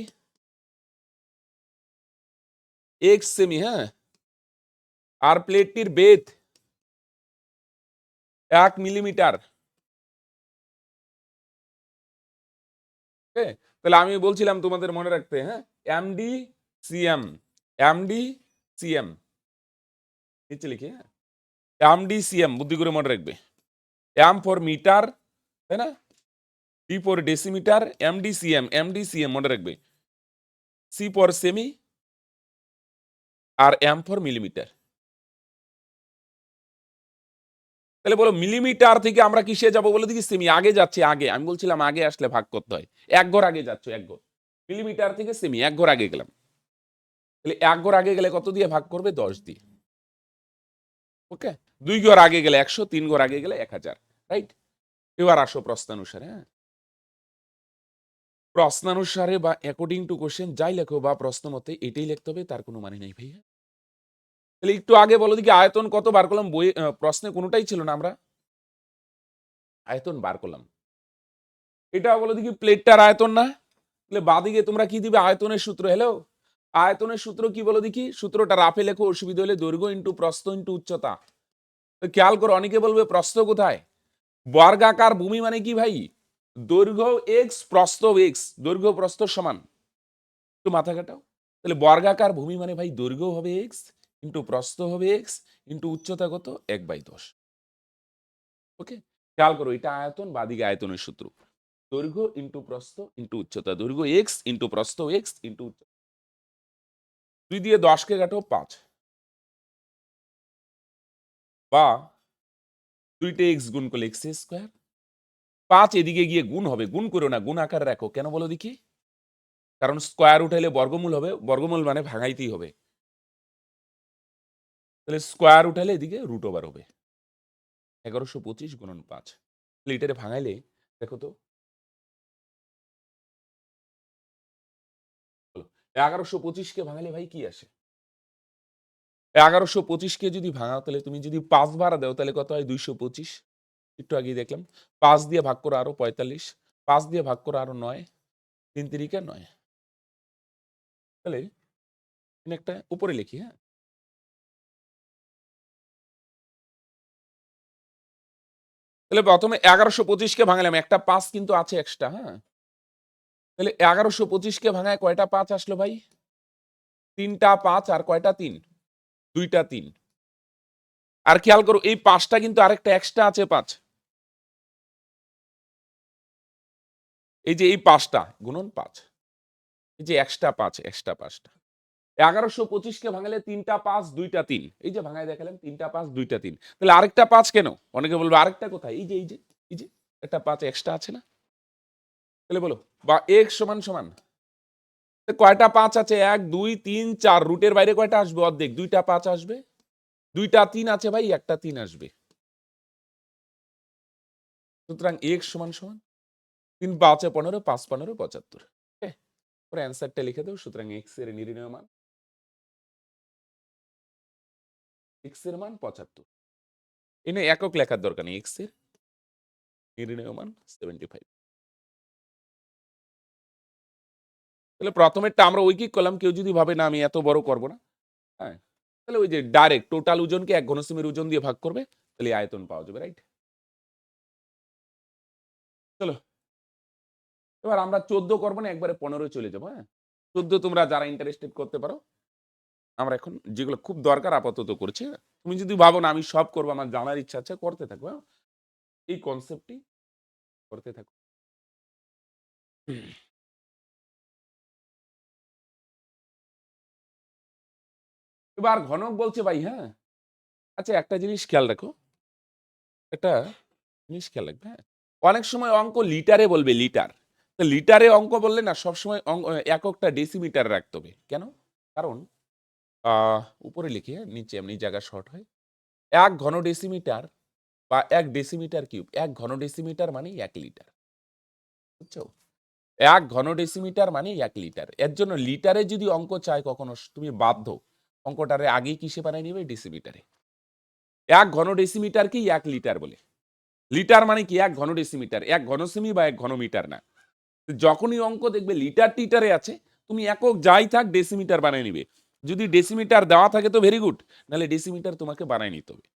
x সেমি, হ্যাঁ। আর প্লেটটির বেধ 1 মিলিমিটার। তাহলে আমি বলছিলাম তোমাদের মনে রাখতে, হ্যাঁ, এমডি সিএম, এমডি সিএম নিচে লিখি, হ্যাঁ। এমডি সিএম বুদ্ধি করে মনে রাখবে। এম ফর মিটার, তাই না? D for decimetre, M D C M, M D C M মনে রাখবে। সি ফর সেমি, আর এম ফর মিলিমিটার। তাহলে বলো মিলিমিটার থেকে আমরা কিসে যাব বলে দেখি? সেমি। আগে যাচ্ছে, আগে আমি বলছিলাম আগে আসলে ভাগ করতে হয়। 1 ঘর আগে যাচ্ছ, 1 ঘর। মিলিমিটার থেকে সেমি 1 ঘর আগে গেলাম। তাহলে 1 ঘর আগে গেলে কত দিয়ে ভাগ করবে? 10 দিয়ে। ওকে। 2 ঘর আগে গেলে 100, 3 ঘর আগে গেলে 1000, রাইট? এবার আসো প্রশ্নানুসারে, হ্যাঁ। প্রশ্নানুসারে বা অ্যাকর্ডিং টু কোশ্চেন যাই লেখো বা প্রশ্ন মতে, এটাই লিখতে হবে, তার কোনো মানে নেই ভাইয়া। তাহলে একটু আগে বলো দেখি আয়তন কত বার করলাম, বই প্রশ্নে কোনোটাই ছিল না, আমরা আয়তন বার করলাম। এটা বলো দেখি প্লেটটার আয়তন না? তাহলে বাদিকে তোমরা কি দিবে, আয়তনের সূত্র। হ্যালো, আয়তনের সূত্র কি বলো দেখি, সূত্রটা রাফে লেখো, অসুবিধা হলে দৈর্ঘ্য ইন্টু প্রস্থ ইন্টু উচ্চতা। তো খেয়াল করো, অনেকে বলবে প্রস্থ কোথায়, বর্গাকার ভূমি মানে কি ভাই, দৈর্ঘ্য এক্স প্রস্থ এক্স, দৈর্ঘ্য প্রস্থ সমান, একটু মাথা কাটাও। তাহলে বর্গাকার ভূমি মানে ভাই দৈর্ঘ্য হবে এক্স ইন্টু প্রস্থ হবে এক্স ইন্টু উচ্চতা কত 1/10। ওকে, খেয়াল করো, এটা আয়তন, বাদিকে আয়তনের সূত্র, দৈর্ঘ্য ইন্টু প্রস্থ ইন্টু উচ্চতা, দৈর্ঘ্য এক্স ইন্টু প্রস্থ এক্স ইন্টু উচ্চতা। 2 দিয়ে 10কে কাটো 5, বা 2টে এক্স গুণ করলে এক্স স্কোয়ার, 5 এদিকে গিয়ে গুণ হবে, গুণ করো না, গুণ আকার রাখো, কেন বলো দেখি, কারণ স্কোয়ার উঠাইলে বর্গমূল হবে, বর্গমূল মানে ভাঙাইতেই হবে, তাহলে স্কোয়ার উঠাইলে এদিকে রুট ওভার হবে, 1125 গুণন 5, তাহলে এটারে ভাঙাইলে দেখো তো, 1125কে ভাঙালে ভাই কি আসে, 1125কে যদি ভাঙাও তাহলে তুমি যদি 5 বার দাও তাহলে কত হয়, 225। একটু আগেই দেখলাম, 5 দিয়ে ভাগ করো আরো 45, 5 দিয়ে ভাগ করো আরো 9, 3 তিরিকে 9। তাহলে একটা উপরে লিখি, হ্যাঁ, তাহলে প্রথমে 1125কে ভাঙালাম, একটা 5 কিন্তু আছে এক্সট্রা, হ্যাঁ, তাহলে 1125কে ভাঙায় কয়টা 5 আসলো ভাই, 3টা 5 আর কয়টা 3, 2টা 3। আর খেয়াল করো এই 5টা কিন্তু আরেকটা এক্সট্রা আছে 5, এই যে এই 5টা গুণন 5, এই যে এক্সট্রা 5, এক্সট্রা 5টা। 1125কে ভাঙালে 3টা 5 2টা 3, এই যে ভাঙায় দেখালাম 3টা 5 2টা 3, তাহলে আরেকটা 5 কেন, অনেকে বলবে আরেকটা কোথায়, এই যে এই যে এই যে একটা 5 এক্সট্রা আছে না, তাহলে বলো বা x সমান সমান কয়টা 5 আছে, 1 2 3 4, রুটের বাইরে কয়টা আসবে, অর্ধেক, 2টা 5 আসবে, 2টা 3 আছে ভাই, একটা 3 আসবে, সুতরাং x সমান সমান 3 5 15, 5 15 75। ওকে, পরে অ্যান্সারটা লিখে দাও। সুতরাং x এর নির্ণয় মান, x এর মান 75, এনে একক লেখার দরকার নেই, x এর নির্ণয় মান 75। তাহলে প্রথমেরটা আমরা ঐকিক করলাম, কেউ যদি ভাবে না আমি এত বড় করব না, হ্যাঁ, তাহলে ওই যে ডাইরেক্ট টোটাল ওজনকে 1 ঘনসেমির ওজন দিয়ে ভাগ করবে, তাহলে আয়তন পাওয়া যাবে, রাইট। চলো এবার আমরা 14 করবো না, একবারে 15 চলে যাবো, হ্যাঁ, 14 তোমরা যারা ইন্টারেস্টেড করতে পারো, আমরা এখন যেগুলো খুব দরকার আপাতত করছি, তুমি যদি ভাবো না আমি সব করবো, আমার জানার ইচ্ছা আছে, করতে থাকবো, হ্যাঁ? এই কনসেপ্টটি করতে থাকো। এবার ঘনক বলছে ভাই, হ্যাঁ, আচ্ছা একটা জিনিস খেয়াল রাখো, একটা জিনিস খেয়াল রাখবে, হ্যাঁ, অনেক সময় অঙ্ক লিটারে বলবে, লিটার, তো লিটারে অঙ্ক বললে না সবসময় এককটা ডেসিমিটার রাখতে হবে, কেন, কারণ উপরে লিখে, হ্যাঁ, নিচে এমনি জায়গা শর্ট হয়, 1 ঘন ডেসিমিটার বা 1 ডেসিমিটার কিউব, 1 ঘন ডেসিমিটার মানে 1 লিটার, বুঝছো, 1 ঘন ডেসিমিটার মানে 1 লিটার, এর জন্য লিটারে যদি অঙ্ক চাই কখনো তুমি বাধ্য অঙ্কটারে আগেই কিসে বানাই নিবে, ডেসিমিটারে। 1 ঘন ডেসিমিটার কি 1 লিটার বলে, লিটার মানে কি 1 ঘন ডেসিমিটার, 1 ঘন সেমি বা 1 ঘন মিটার না। যখনই অঙ্ক দেখবে লিটার টিটারে আছে, তুমি একক যাই থাক ডেসিমিটার বানাই নিবে, যদি ডেসিমিটার দেওয়া থাকে তো ভেরি গুড, নাহলে ডেসিমিটার তোমাকে বানাই নিতে হবে।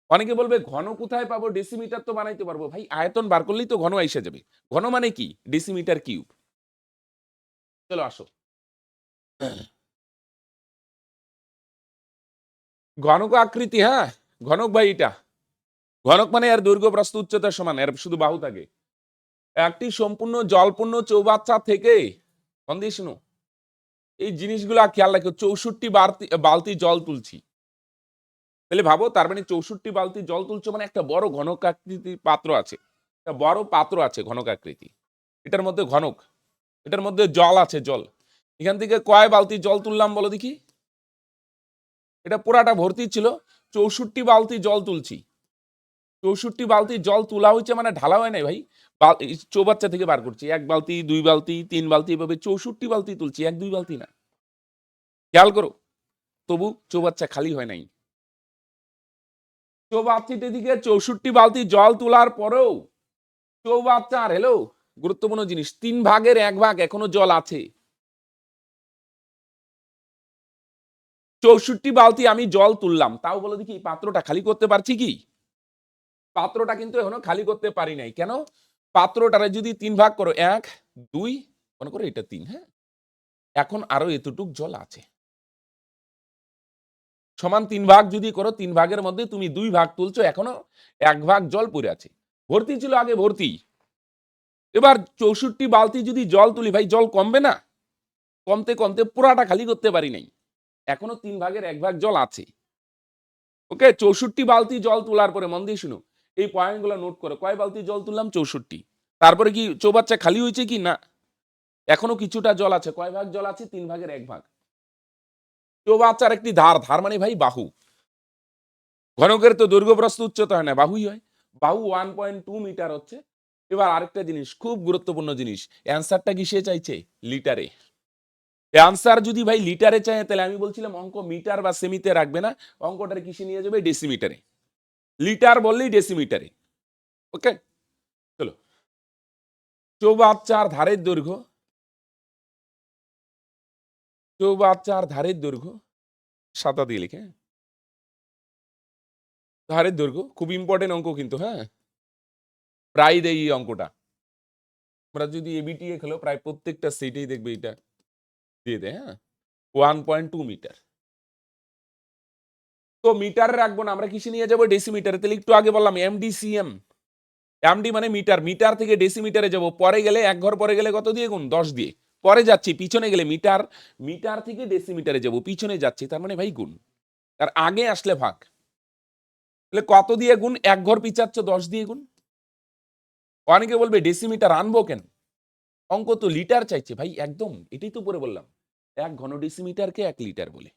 অনেকে বলবে ঘন কোথায় পাবো, ডেসিমিটার তো বানাইতে পারবো, ভাই আয়তন বার করলেই তো ঘন আইসা যাবে, ঘন মানে কি ডেসিমিটার কিউব। চলো আসো, ঘনক আকৃতি, হ্যাঁ, ঘনক ভাই এটা, ঘনক মানে এর দৈর্ঘ্য প্রস্থ উচ্চতার সমান, এর শুধু বাহু থাকে। একটি সম্পূর্ণ জলপূর্ণ চৌবাচ্চা থেকে, কন্ডিশনু এই জিনিসগুলো খেয়াল রাখো, 64 বালতি জল তুলছি, তাহলে ভাবো তার মানে 64 বালতি জল তুলছো মানে একটা বড় ঘনক আকৃতি পাত্র আছে, একটা বড় পাত্র আছে ঘনক আকৃতি, এটার মধ্যে ঘনক, এটার মধ্যে জল আছে, জল, এখান থেকে কয় বালতি জল তুললাম বলো দেখি, এটা পুরাটা ভর্তি ছিল, 64 বালতি জল তুলছি, 64 বালতি জল তোলা হয়েছে মানে ঢালা হয় নাই ভাই, চৌবাচ্চা থেকে বার করছি, 1 বালতি 2 বালতি 3 বালতি, এভাবে 64 বালতি তুলছি, 1 2 বালতি না, খেয়াল করো, তবু চৌবাচ্চা খালি হয় নাই। চৌবাচ্চাটি দিকে 64 বালতি জল তোলার পরেও চৌবাচ্চার হেলো গুরুত্বপূর্ণ জিনিস 3 ভাগের 1 ভাগ এখনো জল আছে। 64 বালতি আমি জল তুললাম, তাও বলো দেখি পাত্রটা খালি করতে পারছি কি? পাত্রটা কিন্তু এখনো খালি করতে পারি নাই। কেন? পাত্রটারে যদি 3 ভাগ করো 1, 2 মনে করো এটা 3, হ্যাঁ? এখন আরো এতটুক জল আছে। সমান 3 ভাগ যদি করো 3 ভাগের মধ্যে তুমি 2 ভাগ তুলছো, এখনো 1 ভাগ জল পড়ে আছে। ভর্তি ছিল আগে ভর্তি। এবার 64 বালতি যদি জল তুলি ভাই জল কমবে না? কমতে, কমতে পুরাটা খালি করতে পারি নাই। এখনো 3 ভাগের 1 ভাগ জল আছে। ওকে? 64 বালতি জল তোলার পরে মন দিয়ে শুনো। এই পয়েন্টগুলো নোট করো। কয় বালতি জল তুললাম? 64। তারপরে কি চৌবাচ্চা খালি হয়েছে কি? না। এখনো কিছুটা জল আছে। কয় ভাগ জল আছে? 3 ভাগের 1 ভাগ। চৌবাচ্চার একটি ধার, ধার মানে ভাই বাহু। ঘনকের তো দৈর্ঘ্য প্রস্থ উচ্চতা হয় না, বাহুই হয়। বাহু 1.2 মিটার হচ্ছে। এবার আরেকটা জিনিস, খুব গুরুত্বপূর্ণ জিনিস। অ্যান্সারটা কিসে চাইছে? লিটারে। অ্যান্সার যদি ভাই লিটারে চায় তাহলে আমি বলছিলাম অঙ্ক মিটার বা সেমিতে রাখবে না, অঙ্কটারে কিসে নিয়ে যাবে? ডেসিমিটারে। লিটার বললেই ডেসিমিটারে। ওকে? চলো। চৌবাচ্চার ধারের দৈর্ঘ্য, চৌবাচ্চার ধারের দৈর্ঘ্য, সাদা দিয়ে লিখে, ধারের দৈর্ঘ্য খুব ইম্পর্টেন্ট অঙ্ক কিন্তু, হ্যাঁ? প্রায় দেয় এই অঙ্কটা। আমরা যদি এবিটিএ খেলো প্রায় প্রত্যেকটা সেটেই দেখবে এটা দিয়ে দেয়, হ্যাঁ? 1.2 মিটার। তো মিটার রাখবো না, আমরা কিসে নিয়ে যাবো? ডেসিমিটারে। তাহলে একটু আগে বললাম এমডিসিএম। এমডি মানে মিটার, মিটার থেকে ডেসিমিটারে যাব। পরে গেলে এক ঘর পরে গেলে কত দিয়ে গুণ? 10 দিয়ে। পরে যাচ্ছি, পিছনে গেলে মিটার, মিটার থেকে ডেসিমিটারে যাব, পিছনে যাচ্ছি, তার মানে ভাই গুণ। আর আগে আসলে ভাগ। তাহলে কত দিয়ে গুণ? এক ঘর পিছাচ্ছ 10 দিয়ে গুণ। অনেকে বলবে ডেসিমিটার আনবো কেন? অঙ্ক তো লিটার চাইছে ভাই, একদম এটাই তো পরে বললাম। 1 ঘন ডেসিমিটারকে 1 লিটার বলে।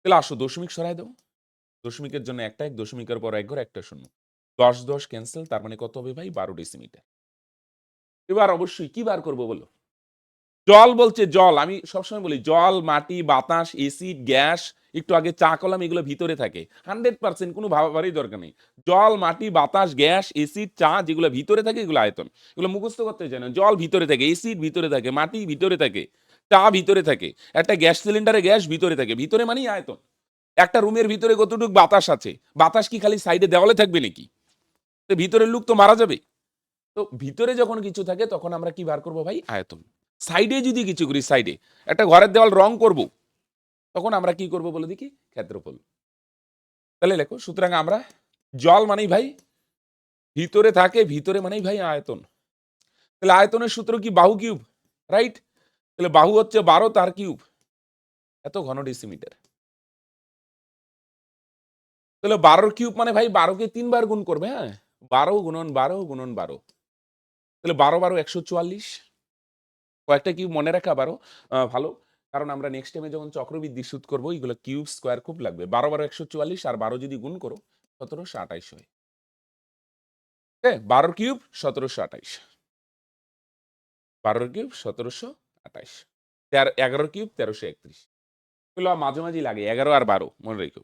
তাহলে আসো দশমিক সরাই দাও। দশমিকের জন্য একটা 1, দশমিকের পর 1 ঘর, একটা শূন্য। 10 10 ক্যান্সেল, তার মানে কত হবে ভাই? 12 ডেসিমিটার। এবার অবশ্যই কি বার করবো বলো? জল বলছে জল, আমি সবসময় বলি জল, মাটি, বাতাস, এসিড, গ্যাস, একটু আগে চা কলাম, এগুলো ভিতরে থাকে। 100% কোনো ভাবারই দরকার নেই। জল, মাটি, বাতাস, গ্যাস, এসিড, চা যেগুলো ভিতরে থাকে এগুলো আয়তন। এগুলো মুখস্থ করতে চাই না। জল ভিতরে থাকে, এসিড ভিতরে থাকে, মাটি ভিতরে থাকে, চা ভিতরে থাকে, একটা গ্যাস সিলিন্ডারে গ্যাস ভিতরে থাকে। ভিতরে মানেই আয়তন। একটা রুমের ভিতরে কতটুকু বাতাস আছে? বাতাস কি খালি সাইডে দেওয়ালে থাকবে নাকি? তো ভিতরের লোক তো মারা যাবে। তো ভিতরে যখন কিছু থাকে তখন আমরা কি বার করবো ভাই? আয়তন। সাইডে যদি কিছু করি, সাইডে একটা ঘরের দেওয়াল রং করব, তখন আমরা কি করব বলে দেখি? ক্ষেত্রফল। তাহলে লেখো, সুতরাং আমরা জল মানেই ভাই ভিতরে থাকে, ভিতরে মানেই ভাই আয়তন। তাহলে আয়তনের সূত্র কি? বাহু কিউব, রাইট? তাহলে বাহু হচ্ছে 12, তার কিউব এত ঘন ডেসিমিটার। তাহলে 12 কিউব মানে ভাই 12কে 3 বার গুণ করবে, হ্যাঁ? 12 গুণন 12 গুণন 12, তাহলে 12 12 144। কয়েকটা কিউব মনে রাখা 12 ভালো, কারণ আমরা নেক্সট টাইমে যখন চক্রবৃদ্ধি সুদ করবো এগুলো কিউব স্কোয়ার খুব লাগবে। 12 12 144 আর 12 যদি গুণ করো 1728 হয়। 12 কিউব 1728, 12 কিউব 1728, 11 কিউব 1331। এগুলো মাঝে মাঝেই লাগে, 11 আর 12 মনে রেখো।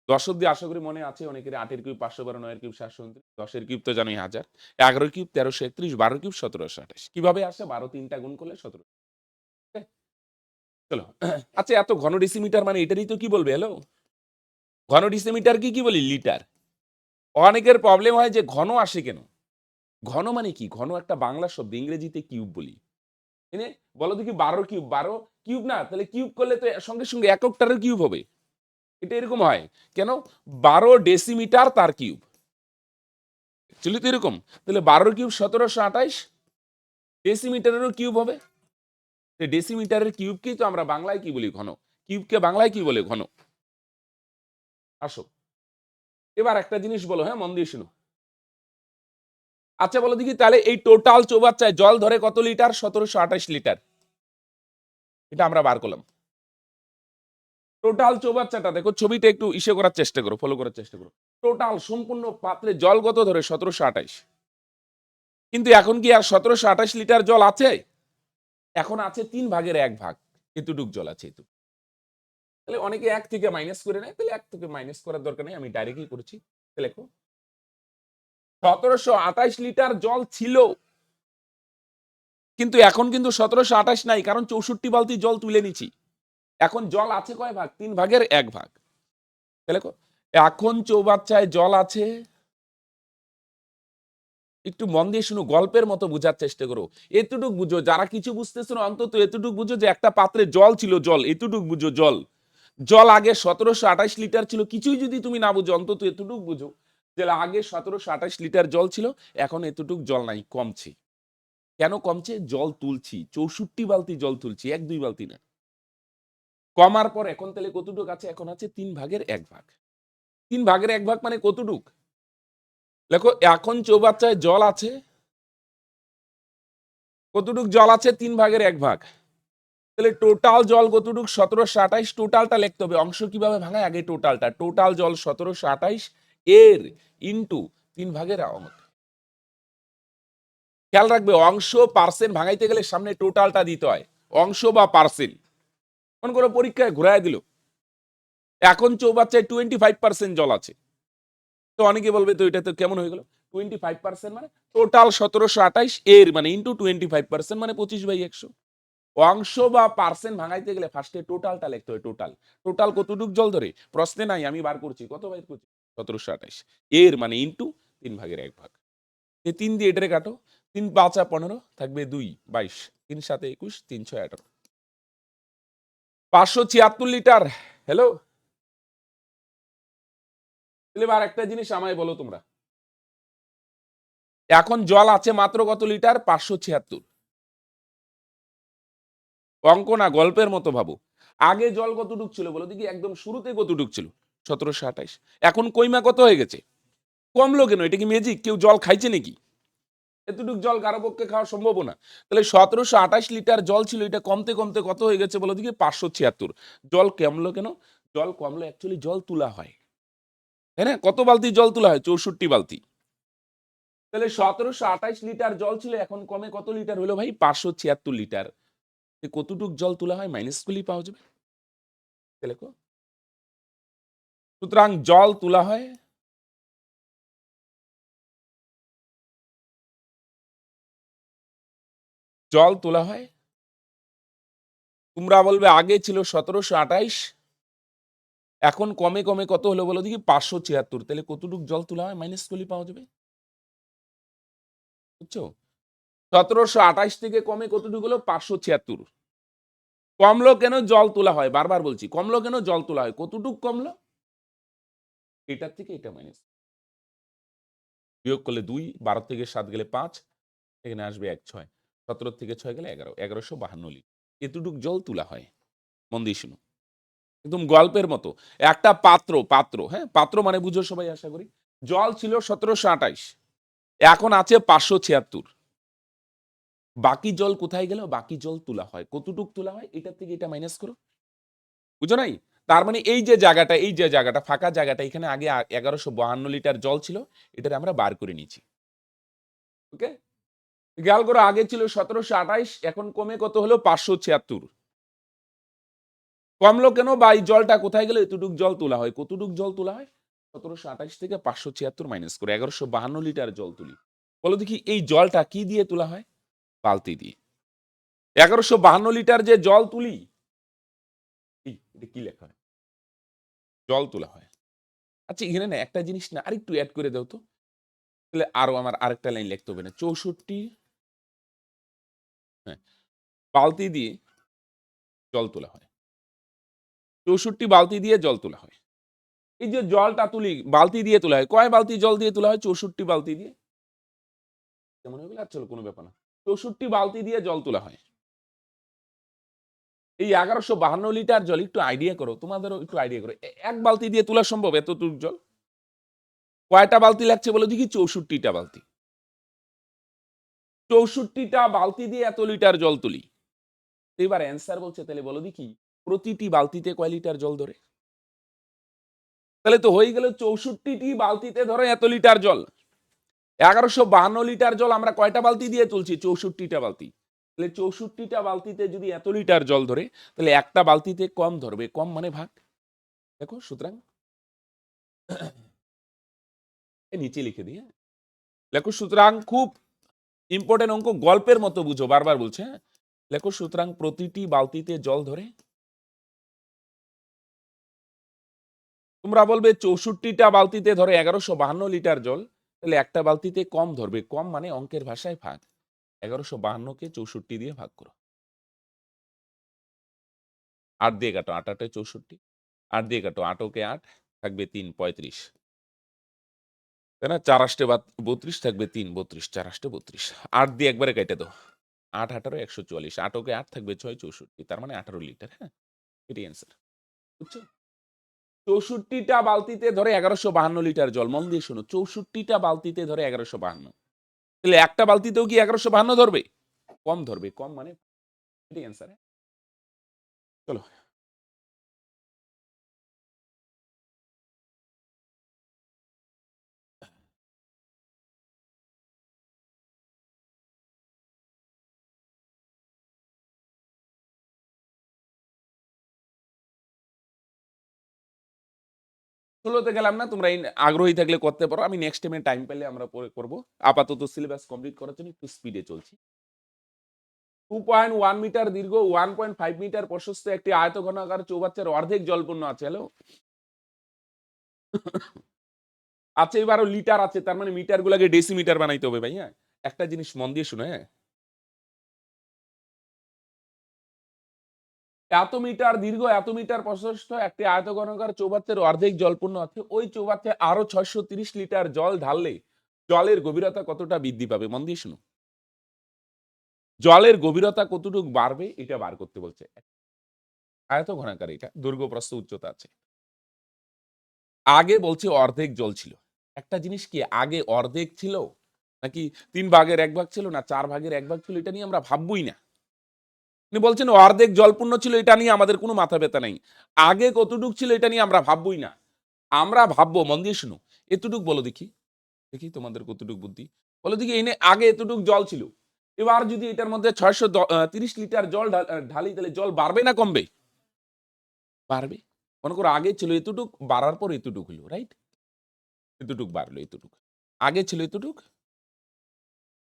10 অব্দি আশা করি মনে আছে অনেকের। 8 কিউব 512, 9 কিউব 729, 10 কিউব তো জানোই 1000, 11 কিউব 1331, 12 কিউব 1728। কিভাবে আসে? 12 3টা গুণ করলে 17। চলো। আচ্ছা, এত ঘন ডেসিমিটার মানে এটারই তো কি বলবে? হ্যালো, ঘন ডেসিমিটার কি বলি? লিটার। অনেকের প্রবলেম হয় যে ঘন আসে কেন? ঘন মানে কি? ঘন একটা বাংলা শব্দ, ইংরেজিতে কিউব বলি। এনে বলো দেখি 12 কিউব, 12 কিউব না, তাহলে কিউব করলে তো সঙ্গে সঙ্গে এককটারও কিউব হবে। এটা এরকম হয় কেন? 12 ডেসিমিটার তার কিউব। অ্যাকচুয়ালি তো এরকম। তাহলে 12 কিউব 1728 ডেসিমিটারেরও কিউব হবে। ডেসিমিটারের কিউবকেই তো আমরা বাংলায় কি বলি? ঘন। কিউবকে বাংলায় কি বলে? ঘন। আসো, এবার একটা জিনিস বলো, হ্যাঁ, মন দিয়ে শুনো। আচ্ছা বলো দেখি, তাহলে এই টোটাল চৌবাচ্চায় জল ধরে কত লিটার? 1728 লিটার। এটা আমরা বার করলাম। টোটাল চৌবাচ্চাটা দেখো, ছবিটা একটু ইসে করার চেষ্টা করো, ফলো করার চেষ্টা করো। টোটাল সম্পূর্ণ পাত্রে জল কত ধরে? 1728। কিন্তু এখন কি আর 1728 লিটার জল আছে? এখন আছে 3 ভাগের 1 ভাগ। এতটুক জল আছে, এটুকু। তাহলে অনেকে 1 থেকে মাইনাস করে নেয়, তাহলে 1 থেকে মাইনাস করার দরকার নেই, আমি ডাইরেক্টই করেছি। তাহলে লেখো 1728 লিটার জল ছিল, কিন্তু এখন কিন্তু 1728 নাই, কারণ 64 বালতি জল তুলে নিছি। এখন জল আছে কয় ভাগ? 3 ভাগের 1 ভাগ। তাহলে এখন চৌবাচ্চায় জল আছে, একটু মন দিয়ে শুনো, গল্পের মতো বোঝার চেষ্টা করো। এতটুক বুঝো, যারা কিছু বুঝতেছো না অন্তত এতটুক বুঝো যে একটা পাত্রে জল ছিল, জল এতটুক বুঝো। জল জল আগে 1728 লিটার ছিল, কিছুই যদি তুমি না বুঝো অন্তত এতটুক বুঝো যে আগে 1728 লিটার জল ছিল, এখন এতটুক জল নাই, কমছে। কেন কমছে? জল তুলছি, 64 বালতি জল তুলছি, 1-2 বালতি না। কমার পর এখন তাহলে কতটুক আছে? এখন আছে 3 ভাগের 1 ভাগ। 3 ভাগের 1 ভাগ মানে কতটুক? দেখো এখন চৌবাচ্চায় জল আছে, কতটুক জল আছে? 3 ভাগের 1 ভাগ। তাহলে টোটাল জল কতটুক? 1728। টোটালটা লিখতে হবে। অংশ কিভাবে ভাঙায়? আগে টোটালটা। টোটাল জল 1728 এর ইনটু 3 ভাগের অঙ্ক। খেয়াল রাখবে, অংশ পার্সেন্ট ভাঙাইতে গেলে সামনে টোটালটা দিতে হয়, অংশ বা পার্সেন্ট। কোন কোন পরীক্ষায় ঘুরায় দিল, এখন চৌবাচ্চায় 25% জল আছে। তো অনেকে বলবে তো এটা তো কেমন হয়ে গেল? 25% মানে টোটাল 1728 এর মানে ইনটু 25% মানে 25/100। অংশ বা পার্সেন্ট ভাঙাইতে গেলে ফার্স্টে টোটালটা লিখতে হয়। টোটাল টোটাল কতটুক জল ধরে? প্রশ্নে নাই, আমি বার করছি। কত বাইর করছি? 1728 এর মানে ইনটু 3 ভাগের 1 ভাগ। এই 3 দিয়ে এটারে কাটো, 3 5 15 থাকবে 2 22, 3 7 21, 3 6 18, 576 লিটার। হ্যালো, এবার একটা জিনিস আমায় বলো তোমরা, এখন জল আছে মাত্র কত লিটার? 576। অঙ্ক না, গল্পের মতো ভাবো। আগে জল কতটুক ছিল বলো দেখি, একদম শুরুতে কতটুক ছিল? 1728। এখন কইমা কত হয়ে গেছে? কমলো কেন? এটা কি ম্যাজিক? কেউ জল খাইছে নাকি? এতটুক জল কারো পক্ষে খাওয়া সম্ভব না। তাহলে 1728 লিটার জল ছিল, এটা কমতে কমতে কত হয়ে গেছে বলো দেখি? 576। জল কমলো কেন? জল কমলো, অ্যাকচুয়ালি জল তোলা হয়, তাই না? কত বালতি জল তোলা হয়? 64 বালতি। তাহলে 1728 লিটার জল ছিল, এখন কমে কত লিটার হলো ভাই? 576 লিটার। কতটুক জল তোলা হয়? মাইনাস করলেই পাওয়া যাবে। লেখো, সুতরাং জল তোলা হয় জল তোলা হয় তোমরা বলবে আগে ছিল 1728, এখন কমে কমে কত হলো বলো দেখি? 576। তাহলে কতটুক জল তোলা হয়? মাইনাস করলেই পাওয়া যাবে। বুঝছো? 1728 থেকে কমে কতটুকু হলো? 576। কমলো কেন? জল তোলা হয়। বারবার বলছি, কমলো কেন? জল তোলা হয়। কতটুক কমলো? এটার থেকে এটা মাইনাস, বিয়োগ করলে 2, 12 থেকে 7 গেলে 5, এখানে আসবে 1 6, 17 থেকে 6 গেলে 11, 1152 লিটার। এতটুক জল তোলা হয়। মন দিয়ে শুনো, একদম গল্পের মতো। একটা পাত্র, পাত্র, হ্যাঁ পাত্র মানে বুঝো সবাই আশা করি। জল ছিল 1728, এখন আছে 576। বাকি জল কোথায় গেল? বাকি জল তোলা হয়। কতটুক তোলা হয়? এটার থেকে এটা মাইনাস করো। বুঝো নাই? তার মানে এই যে জায়গাটা, এই যে জায়গাটা ফাঁকা জায়গাটা, এখানে আগে 1152 লিটার জল ছিল, এটারে আমরা বার করে নিয়েছি। ওকে, খেয়াল করো, আগে ছিল 1728, এখন কমে কত হলো? 576। কমলো কেন? বা এই জলটা কোথায় গেল? এতটুক জল তোলা হয়। কতটুক জল তোলা হয়? 1728 থেকে 576 মাইনাস করে 1152 লিটার জল তুলি। বলো দেখি, এই জলটা কি দিয়ে তোলা হয়? বালতি দিয়ে। 1152 লিটার যে জল তুলি, এটা কি লেখা হয়? জল তোলা হয়। আচ্ছা, এখানে না একটা জিনিস না আরেকটু অ্যাড করে দাও তো, তাহলে আরো আমার আরেকটা লাইন লিখতে হবে না। 64, হ্যাঁ, বালতি দিয়ে জল তোলা হয়। 64 বালতি দিয়ে জল তোলা হয়। এই যে জলটা তুলি, বালতি দিয়ে তোলা হয়। কয় বালতি জল দিয়ে তোলা হয়? 64 বালতি দিয়ে। কেমন হয়ে গেল? আর চলো, কোনো ব্যাপার না। 64 বালতি দিয়ে জল তোলা হয়। এই 1152 লিটার জল একটু আইডিয়া করো, তোমাদেরও একটু আইডিয়া করো। এক বালতি দিয়ে তোলা সম্ভব এতটুক জল? কয়টা বালতি লাগছে বলো দেখি? 64টা বালতি। 64টা বালতি দিয়ে এত লিটার জল তুলি। এবার অ্যান্সার বলছে, তাহলে বলো দেখি প্রতিটি বালতিতে কয় লিটার জল ধরে? তাহলে তো হয়ে গেল 64টি বালতিতে ধরো এত লিটার জল। 1152 লিটার জল আমরা কয়টা বালতি দিয়ে তুলছি? 64টা বালতি। তাহলে 64টা বালতিতে যদি এত লিটার জল ধরে তাহলে একটা বালতিতে কম ধরবে, কম মানে ভাগ। দেখো সুতরাং নিচে লিখে দিই, হ্যাঁ লেখো সুতরাং খুব ইম্পর্টেন্ট অঙ্ক, গল্পের মতো বুঝো, বারবার বলছে, হ্যাঁ লেখো সুতরাং প্রতিটি বালতিতে জল ধরে, তোমরা বলবে 64টা বালতিতে ধরে 1152 লিটার জল, তাহলে একটা বালতিতে কম ধরবে, কম মানে অঙ্কের ভাষায় ভাগ। 1152কে 64 দিয়ে ভাগ করো, 8 দিয়ে কাটো, 8 8 64, 8 দিয়ে কাটো, 8 ওকে 8 থাকবে 3 35, তাই না? 4 8 32 থাকবে 3 32, 4 8 32, 8 দিয়ে একবারে কেটে দাও, 8 18 144, 8 ওকে 8 থাকবে 6 64, তার মানে 18 লিটার, হ্যাঁ এটাই অ্যান্সার, বুঝছো? 64টা বালতিতে ধরে 1152 লিটার জল, মন দিয়ে শোনো, 64টা বালতিতে ধরে 1152, তাহলে একটা বালতিতেও কি 1152 ধরবে? কম ধরবে, কম মানে এটাই অ্যান্সার। চলো ষোলোতে গেলাম না, তোমরা এই আগ্রহী থাকলে করতে পারো, আমি নেক্সট টাইমে টাইম পেলে আমরা পরে করবো, আপাতত সিলেবাস কমপ্লিট করার জন্য একটু স্পিডে চলছি। 2.1 মিটার দীর্ঘ, 1.5 মিটার প্রশস্ত একটি আয়তঘনাকার চৌবাচ্চার অর্ধেক জলপূর্ণ আছে, হ্যালো আচ্ছা এবারও লিটার আছে, তার মানে মিটার গুলাকে ডেসিমিটার বানাইতে হবে ভাই, হ্যাঁ একটা জিনিস মন দিয়ে শুনে, হ্যাঁ এত মিটার দীর্ঘ, এত মিটার প্রশস্ত একটি আয়তঘনাকার চৌবাচ্চার অর্ধেক জলপূর্ণ আছে, ওই চৌবাচ্চায় আরো 630 লিটার জল ঢাললে জলের গভীরতা কতটা বৃদ্ধি পাবে, মন দিয়ে শুনো, জলের গভীরতা কতটুকু বাড়বে এটা বার করতে বলছে। আয়তঘনাকার, এটা দৈর্ঘ্য প্রস্থ উচ্চতা আছে, আগে বলছে অর্ধেক জল ছিল, একটা জিনিস কি আগে অর্ধেক ছিল নাকি 3 ভাগের 1 ভাগ ছিল না 4 ভাগের 1 ভাগ ছিল, এটা নিয়ে আমরা ভাববই না। তিনি বলছেন অর্ধেক জলপূর্ণ ছিল, এটা নিয়ে আমাদের কোনো মাথা ব্যথা নেই, আগে কতটুক ছিল এটা নিয়ে আমরা ভাববই না, আমরা ভাববো, মন দিয়ে শুনো, এতটুক বলো দেখি, দেখি তোমাদের কতটুক বুদ্ধি, বলো দেখি এনে আগে এতটুক জল ছিল, এবার যদি এটার মধ্যে 630 লিটার জল ঢালি তাহলে জল বাড়বে না কমবে? বাড়বে। মনে করো আগে ছিল এতটুক, বাড়ার পর এতটুক হলো, রাইট? এতটুক বাড়লো, এতটুক আগে ছিল এতটুক,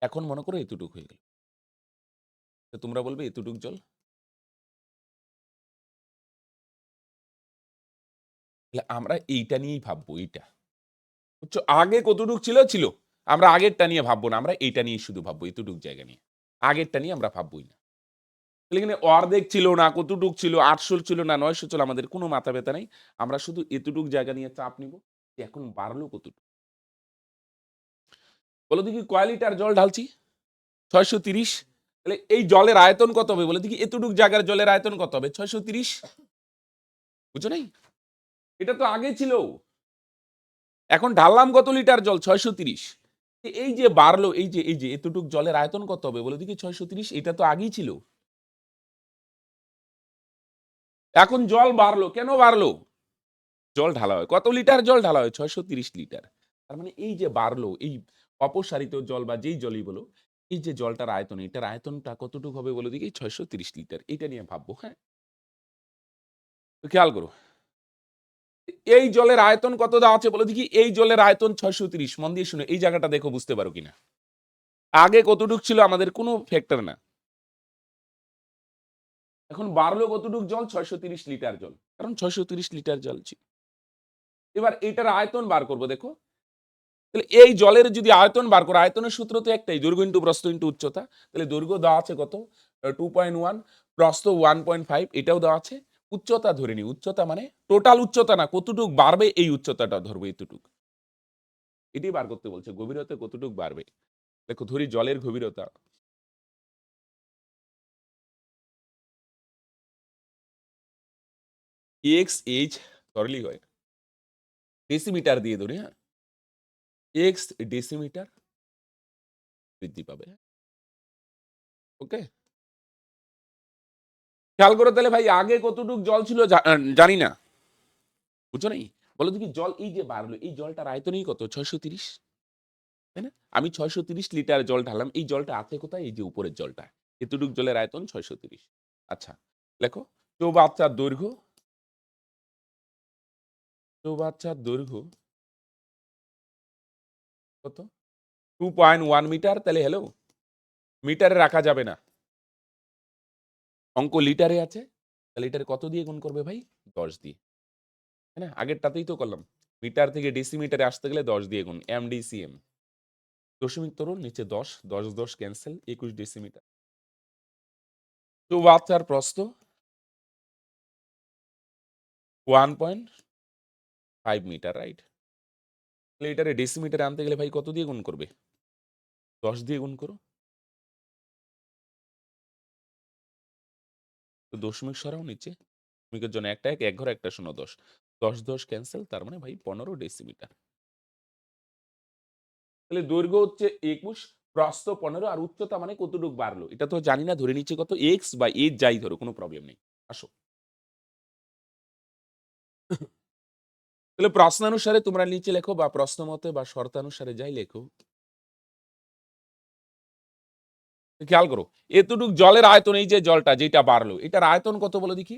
এখন মনে করো এতটুক হয়ে গেল, তো তোমরা বলবে এতটুক জল, তাহলে আমরা এইটা নিয়েই ভাববো, এইটা বুঝছো, আগে কতটুক ছিল ছিল, আমরা আগেরটা নিয়ে ভাববো না, আমরা এইটা নিয়ে শুধু ভাববো, এতটুক জায়গা নিয়ে, আগেরটা নিয়ে আমরা ভাববোই না। তাহলে এখানে অর্ধেক ছিল না, কতটুক ছিল, 800 ছিল না 900 ছিল, আমাদের কোনো মাথা ব্যথা নেই, আমরা শুধু এতটুক জায়গা নিয়ে চাপ নিব যে এখন বাড়লো কতটুকু। বলো দেখি কয় লিটার জল ঢালছি? 630, তাহলে এই জলের আয়তন কত হবে বলে দেখি, এতটুক জায়গার জলের আয়তন কত হবে? 630, বুঝছো নাই? এটা তো আগে ছিল, এখন ঢাললাম কত লিটার জল? 630, এই যে বাড়লো, এই যে এতটুক জলের আয়তন কত হবে বলে দেখি? 630, এটা তো আগেই ছিল, এখন জল বাড়লো, কেন বাড়লো? জল ঢালা হয়, কত লিটার জল ঢালা হয়? 630 লিটার, তার মানে এই যে বাড়লো, এই অপসারিত জল বা যেই জলই বলো, এই যে জলটার আয়তন, এটার আয়তনটা কতটুকু হবে বলে দেখি? 630 লিটার, এটা নিয়ে ভাববো, হ্যাঁ তো খেয়াল করো, এই জলের আয়তন কত দেওয়া আছে বলে দেখি? এই জলের আয়তন 630, মন দিয়ে শুনে এই জায়গাটা দেখো, বুঝতে পারো কিনা, আগে কতটুক ছিল আমাদের কোনো ফ্যাক্টর না, এখন বাড়লো কতটুক জল? 630 লিটার জল, কারণ 630 লিটার জল ছিল। এবার এটার আয়তন বার করবো, দেখো তাহলে এই জলের যদি আয়তন বার করো, আয়তনের সূত্র তো একটাই, দৈর্ঘ্য ইন্টু প্রস্থ ইন্টু উচ্চতা, তাহলে দৈর্ঘ্য দেওয়া আছে কত? 2.1, প্রস্থ 1.5, এটাও দেওয়া আছে, উচ্চতা ধরে নি, উচ্চতা মানে টোটাল উচ্চতা না, কতটুক বাড়বে এই উচ্চতাটা ধরবো, এতটুক, এটি বার করতে বলছে, গভীরতা কতটুক বাড়বে। দেখো ধরি জলের গভীরতা, এক্স এইচ ধরলেই হয়, ডেসিমিটার দিয়ে ধরি, হ্যাঁ এক্স ডেসিমিটার বৃদ্ধি পাবে, ওকে খেয়াল করে, তাহলে ভাই আগে কতটুক জল ছিল জানি না, বুঝছো নাই? বলো দেখি জল এই যে বাড়লো, এই জলটার আয়তনই কত? 630, তাই না? আমি 630 লিটার জল ঢাললাম, এই জলটা আছে কোথায়? এই যে উপরের জলটা, এতটুক জলের আয়তন 630। আচ্ছা লেখো চৌবাচ্চার দৈর্ঘ্য, চৌবাচ্চার দৈর্ঘ্য কত? 2.1 মিটার। তাহলে হ্যালো, মিটারে রাখা যাবে না, অঙ্ক লিটারে আছে। তাহলে এটারে কত দিয়ে গুণ করবে ভাই? 10 দিয়ে, তাই না? আগেরটাতেই তো করলাম, মিটার থেকে ডেসিমিটারে আসতে গেলে 10 দিয়ে গুণ, MDCM। দশমিক তরুণ নিচে 10, 10 10 ক্যান্সেল, 21 ডেসিমিটার। চৌবাচ্চার প্রস্থ 1.5 মিটার, রাইট? তাহলে এটারে ডেসিমিটারে আনতে গেলে ভাই কত দিয়ে গুণ করবে? 10 দিয়ে গুণ করো। তো দশমিক সরাও নিচে, দশমিকের জন্য একটা এক, এক ঘরে একটা শূন্য, 10 10 10 ক্যান্সেল, তার মানে ভাই 15 ডেসিমিটার। তাহলে দৈর্ঘ্য হচ্ছে 21, প্রস্থ 15, আর উচ্চতা মানে কতটুকু বাড়লো এটা তো জানি না, ধরে নিচ্ছি কত এক্স বা এইচ যাই ধরো, কোনো প্রবলেম নেই। আসো, তাহলে প্রশ্নানুসারে তোমরা নিচে লেখো, বা প্রশ্ন মতে বা শর্তানুসারে যাই লেখো। খেয়াল করো, এতটুক জলের আয়তন, এই যে জলটা যেটা বাড়লো, এটার আয়তন কত বলো দেখি?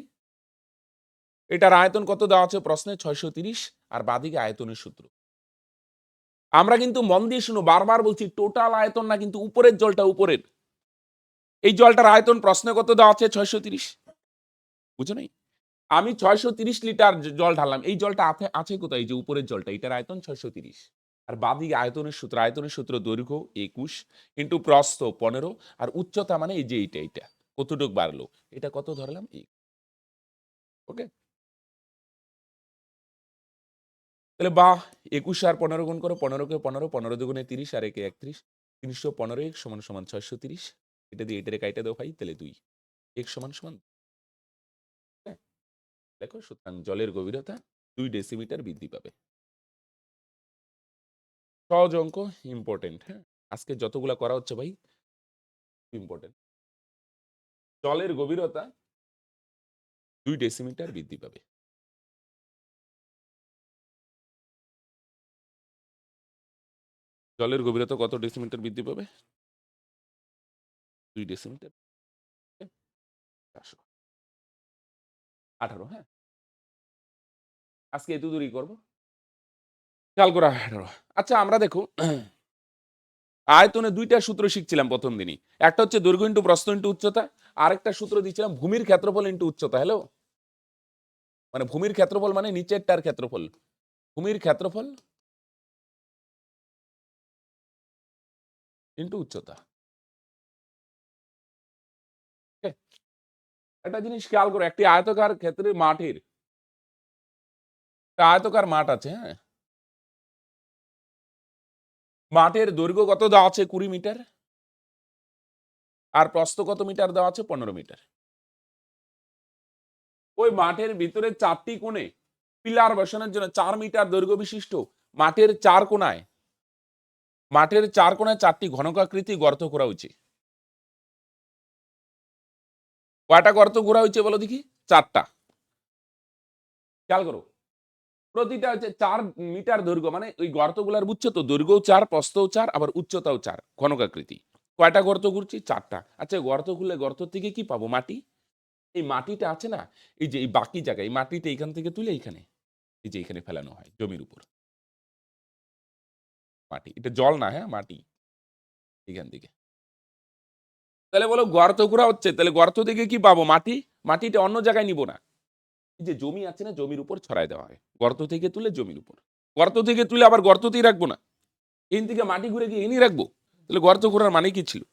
এটার আয়তন কত দেওয়া আছে প্রশ্নে? 630। আর বাদিকে আয়তনের সূত্র। আমরা কিন্তু মন দিয়ে শুনো, বারবার বলছি টোটাল আয়তন না, কিন্তু উপরের জলটা, উপরের এই জলটার আয়তন প্রশ্নে কত দেওয়া আছে? 630। বুঝো নাই? আমি 630 লিটার জল ঢাললাম, এই জলটা আছে কোথায়? এই যে উপরের জলটা, এটার আয়তন 630। আর বাদিকে আয়তনের সূত্র, আয়তনের সূত্র দৈর্ঘ্য 21 ইন্টু প্রস্থ 15, আর উচ্চতা মানে এই যে এইটা কতটুক বাড়লো, এটা কত ধরলাম? ওকে, তাহলে বা 21 আর 15 গুণ করো, 15 কে 15, 15 দুগুণে 30, আর একে 31, 315 x সমান সমান 630। এটা দিয়ে এটারে কাইটা দাও ভাই, তাহলে 2 x সমান সমান। হ্যাঁ, দেখো, সুতরাং জলের গভীরতা 2 ডেসিমিটার বৃদ্ধি পাবে। সহজ অঙ্ক, ইম্পর্টেন্ট। হ্যাঁ, আজকে যতগুলা করা হচ্ছে ভাই ইম্পর্টেন্ট। জলের গভীরতা 2 ডেসিমিটার বৃদ্ধি পাবে। জলের গভীরতা কত ডেসিমিটার বৃদ্ধি পাবে? 2 ডেসিমিটার। 418। হ্যাঁ, আজকে এত দূরই করবো, খেয়াল করা 18। আচ্ছা, আমরা দেখো আয়তনে দুইটা সূত্র শিখছিলাম প্রথম দিনই। একটা হচ্ছে দৈর্ঘ্য ইন্টু প্রস্থ ইন্টু উচ্চতা, আরেকটা সূত্র দিচ্ছিলাম ভূমির ক্ষেত্রফল ইন্টু উচ্চতা। হ্যালো, মানে ভূমির ক্ষেত্রফল মানে নিচেরটার ক্ষেত্রফল, ভূমির ক্ষেত্রফল ইন্টু উচ্চতা। একটা জিনিস খেয়াল করো, একটি আয়তকার ক্ষেত্রে মাঠের, একটা আয়তকার মাঠ আছে, হ্যাঁ, মাঠের দৈর্ঘ্য কত দেওয়া আছে? 20 মিটার, আর প্রস্থ কত মিটার দেওয়া আছে? 15 মিটার। ওই মাঠের ভিতরে 4টি কোণে পিলার বসানোর জন্য 4 মিটার দৈর্ঘ্য বিশিষ্ট মাঠের 4 কোণায়, মাঠের 4 কোণায় 4টি ঘনকাকৃতি গর্ত করা উচিত। কয়টা গর্ত করা হয়েছে বলো দেখি? 4টা। খেয়াল করো, প্রতিটা হচ্ছে 4 মিটার দৈর্ঘ্য, মানে ওই গর্তগুলার বুঝছো তো, দৈর্ঘ্যও 4, প্রস্থও 4, আবার উচ্চতাও 4, ঘনকাকৃতি। কয়টা গর্ত করছি? 4টা। আচ্ছা, গর্ত খুললে গর্ত থেকে কি পাবো? মাটি। এই মাটিটা আছে না, এই যে এই বাকি জায়গায়, এই মাটিটা এখান থেকে তুলে এইখানে, এই যে এখানে ফেলানো হয় জমির উপর। মাটি, এটা জল না, হ্যাঁ, মাটি, এখান থেকে। তাহলে বলো গর্ত করা হচ্ছে, তাহলে গর্ত থেকে কি পাবো? মাটি। মাটিটা অন্য জায়গায় নিব না, এই যে জমি আছে না, জমির উপর ছড়াই দেওয়া হয়। গর্ত থেকে তুলে জমির উপর, গর্ত থেকে তুলে আবার গর্ততেই রাখবো না, এখান থেকে মাটি ঘুরে গিয়ে এনেই রাখবো। তাহলে গর্ত করার মানে কি ছিল?